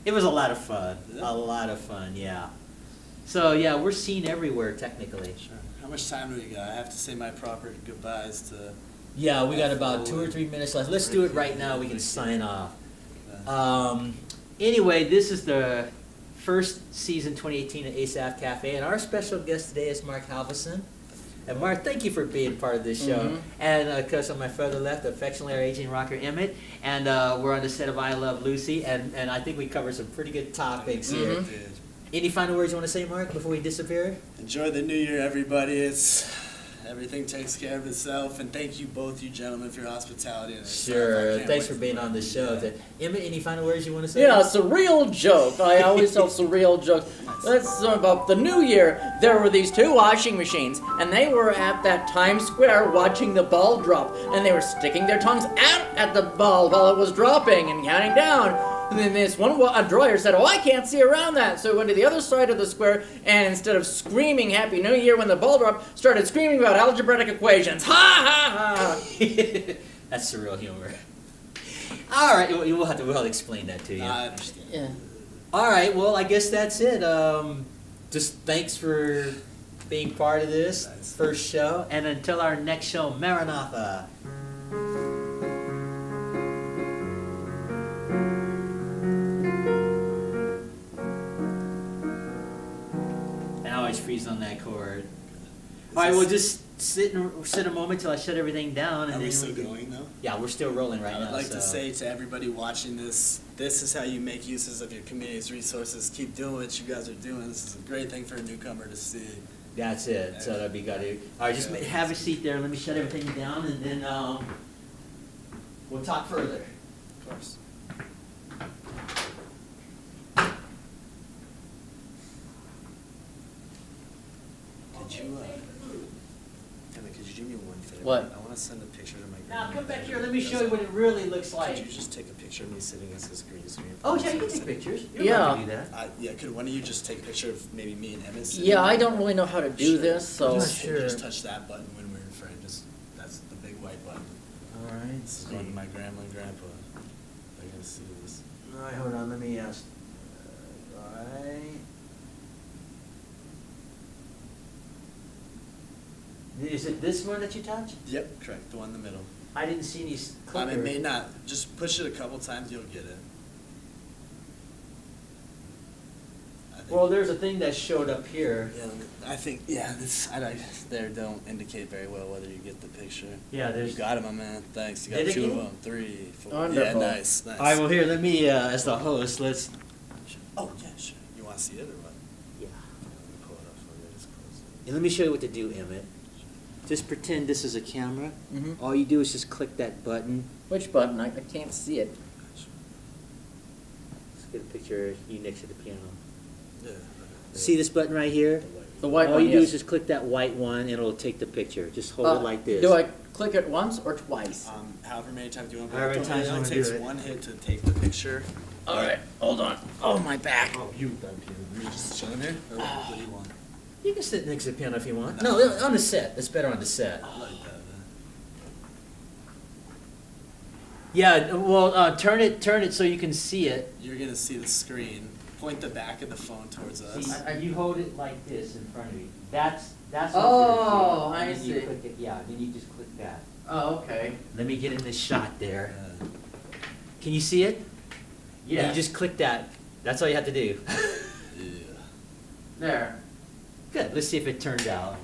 Speaker 1: it was a lot of fun.
Speaker 3: Yeah.
Speaker 1: A lot of fun, yeah. So yeah, we're seen everywhere technically.
Speaker 3: Sure. How much time do we got? I have to say my proper goodbyes to.
Speaker 1: Yeah, we got about 2 or 3 minutes left. Let's do it right now. We can sign off. Anyway, this is the first season 2018 at Asaph Cafe, and our special guest today is Mark Havorson. And Mark, thank you for being part of this show.
Speaker 2: Mhm.
Speaker 1: And of course, on my further left, affectionately our aging Rocker Emmett, and we're on the set of I Love Lucy, and I think we covered some pretty good topics here.
Speaker 2: Mhm.
Speaker 1: Any final words you want to say, Mark, before we disappear?
Speaker 3: Enjoy the new year, everybody. Everything takes care of itself, and thank you both, you gentlemen, for your hospitality. And
Speaker 1: Sure.
Speaker 3: I can't
Speaker 1: Thanks
Speaker 3: wait
Speaker 1: for being on the show. Emmett, any final words you want to say?
Speaker 2: Yeah, surreal joke. I always tell surreal jokes. That's about the new year. There were these two washing machines, and they were at that Times Square watching the ball drop, and they were sticking their tongues out at the ball while it was dropping and counting down. And then this one dryer said, "Oh, I can't see around that." So he went to the other side of the square, and instead of screaming Happy New Year when the ball dropped, started screaming about algebraic equations. Ha ha ha!
Speaker 1: That's surreal humor. All right, we'll have to explain that to you.
Speaker 3: I understand.
Speaker 2: Yeah.
Speaker 1: All right, well, I guess that's it. Just thanks for being part of this first show, and until our next show, Maranatha. I always freeze on that chord. All right, we'll just sit a moment till I shut everything down, and
Speaker 3: Are
Speaker 1: then
Speaker 3: we still going though?
Speaker 1: Yeah, we're still rolling right
Speaker 3: I
Speaker 1: now.
Speaker 3: would like to
Speaker 1: so-
Speaker 3: say to everybody watching this is how you make uses of your community's resources. Keep doing what you guys are doing. This is a great thing for a newcomer to see.
Speaker 1: That's it. So that'd be good. All right, just have a seat there. Let me shut everything down, and then we'll talk further.
Speaker 3: Of course. Could you, Emma, could you do me one favor?
Speaker 2: What?
Speaker 3: I want to send a picture to my
Speaker 1: Now
Speaker 3: grandma.
Speaker 1: come back here. Let me show you what it really looks like.
Speaker 3: Could you just take a picture of me sitting against this green screen?
Speaker 1: Oh yeah, you can take pictures. You're
Speaker 2: Yeah.
Speaker 1: allowed to do that.
Speaker 3: Yeah, could one of you just take a picture of maybe me and Emmett? sitting
Speaker 2: Yeah, I
Speaker 3: there?
Speaker 2: don't really know how to do
Speaker 3: Sure.
Speaker 2: this, so.
Speaker 3: Just,
Speaker 1: Sure.
Speaker 3: just touch that button when we're in frame. That's the big white button.
Speaker 1: All right.
Speaker 3: This is going to my grandma and grandpa. They're gonna see this.
Speaker 1: All right, hold on. Let me ask. All right. Is it this one that you touched?
Speaker 3: Yep, correct. The one in the middle.
Speaker 1: I didn't see any clicker.
Speaker 3: It may not. Just push it a couple times, you'll get it. I think-
Speaker 1: Well, there's a thing that showed up here.
Speaker 3: Yeah, I think this there don't indicate very well whether you get the picture.
Speaker 1: Yeah,
Speaker 3: You
Speaker 1: there's.
Speaker 3: got it, my man. Thanks. You
Speaker 1: Did
Speaker 3: got
Speaker 1: it
Speaker 3: two
Speaker 1: get
Speaker 3: of
Speaker 1: it?
Speaker 3: them. 3, 4.
Speaker 2: Wonderful.
Speaker 3: Yeah, nice.
Speaker 1: All right, well here, let me, as the host, let's.
Speaker 3: Oh yeah, sure. You want to see it or what?
Speaker 1: Yeah.
Speaker 3: Let me pull it up for you. Just close it.
Speaker 1: And let me show you what to do, Emmett. Just pretend this is a camera.
Speaker 2: Mhm.
Speaker 1: All you do is just click that button.
Speaker 2: Which button? I can't see it.
Speaker 1: Let's get a picture of you next to the piano.
Speaker 3: Yeah.
Speaker 1: See this button right here?
Speaker 2: The white
Speaker 1: All
Speaker 2: one,
Speaker 1: you do
Speaker 2: yes.
Speaker 1: is just click that white one and it'll take the picture. Just hold it like this.
Speaker 2: Do I click it once or twice?
Speaker 3: However many times you want.
Speaker 1: However many times you
Speaker 3: It only
Speaker 1: wanna do
Speaker 3: takes
Speaker 1: it.
Speaker 3: one hit to take the picture.
Speaker 2: All right, hold on. Oh, my back.
Speaker 3: Oh, you done, Peter. You're just chilling here? Or what do you want?
Speaker 1: You can sit next to the piano if you want. No, on the set. It's better on the set.
Speaker 3: I like that, man.
Speaker 1: Yeah, well, turn it so you can see it.
Speaker 3: You're gonna see the screen. Point the back of the phone towards us.
Speaker 1: See, you hold it like this in front of you. That's what
Speaker 2: Oh,
Speaker 1: you're
Speaker 2: I
Speaker 1: doing. And then you
Speaker 2: see.
Speaker 1: click it. Yeah, then you just click that.
Speaker 2: Oh, okay.
Speaker 1: Let me get in this shot there.
Speaker 3: Yeah.
Speaker 1: Can you see it?
Speaker 2: Yeah.
Speaker 1: You just click that. That's all you have to do.
Speaker 3: Yeah.
Speaker 2: There.
Speaker 1: Good. Let's see if it turned out.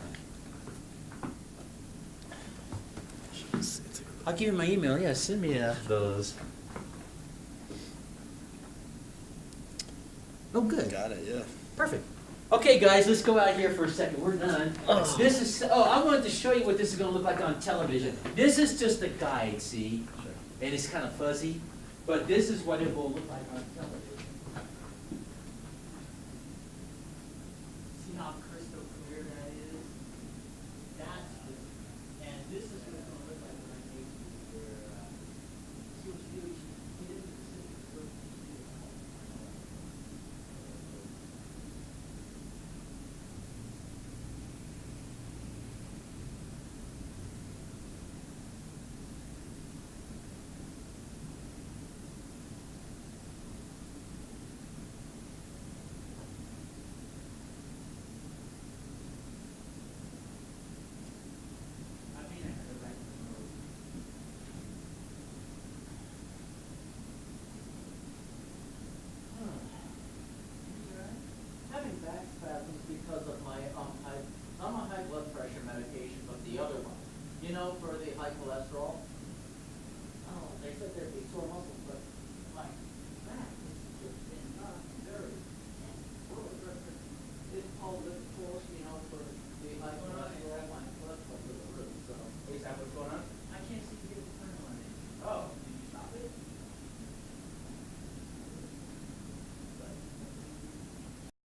Speaker 1: I'll give you my email. Yeah, send me those. Oh, good.
Speaker 3: Got it, yeah.
Speaker 1: Perfect. Okay, guys, let's go out here for a second. We're done. This is. Oh, I wanted to show you what this is going to look like on television. This is just a guide, see, and it's kind of fuzzy, but this is what it will look like on television.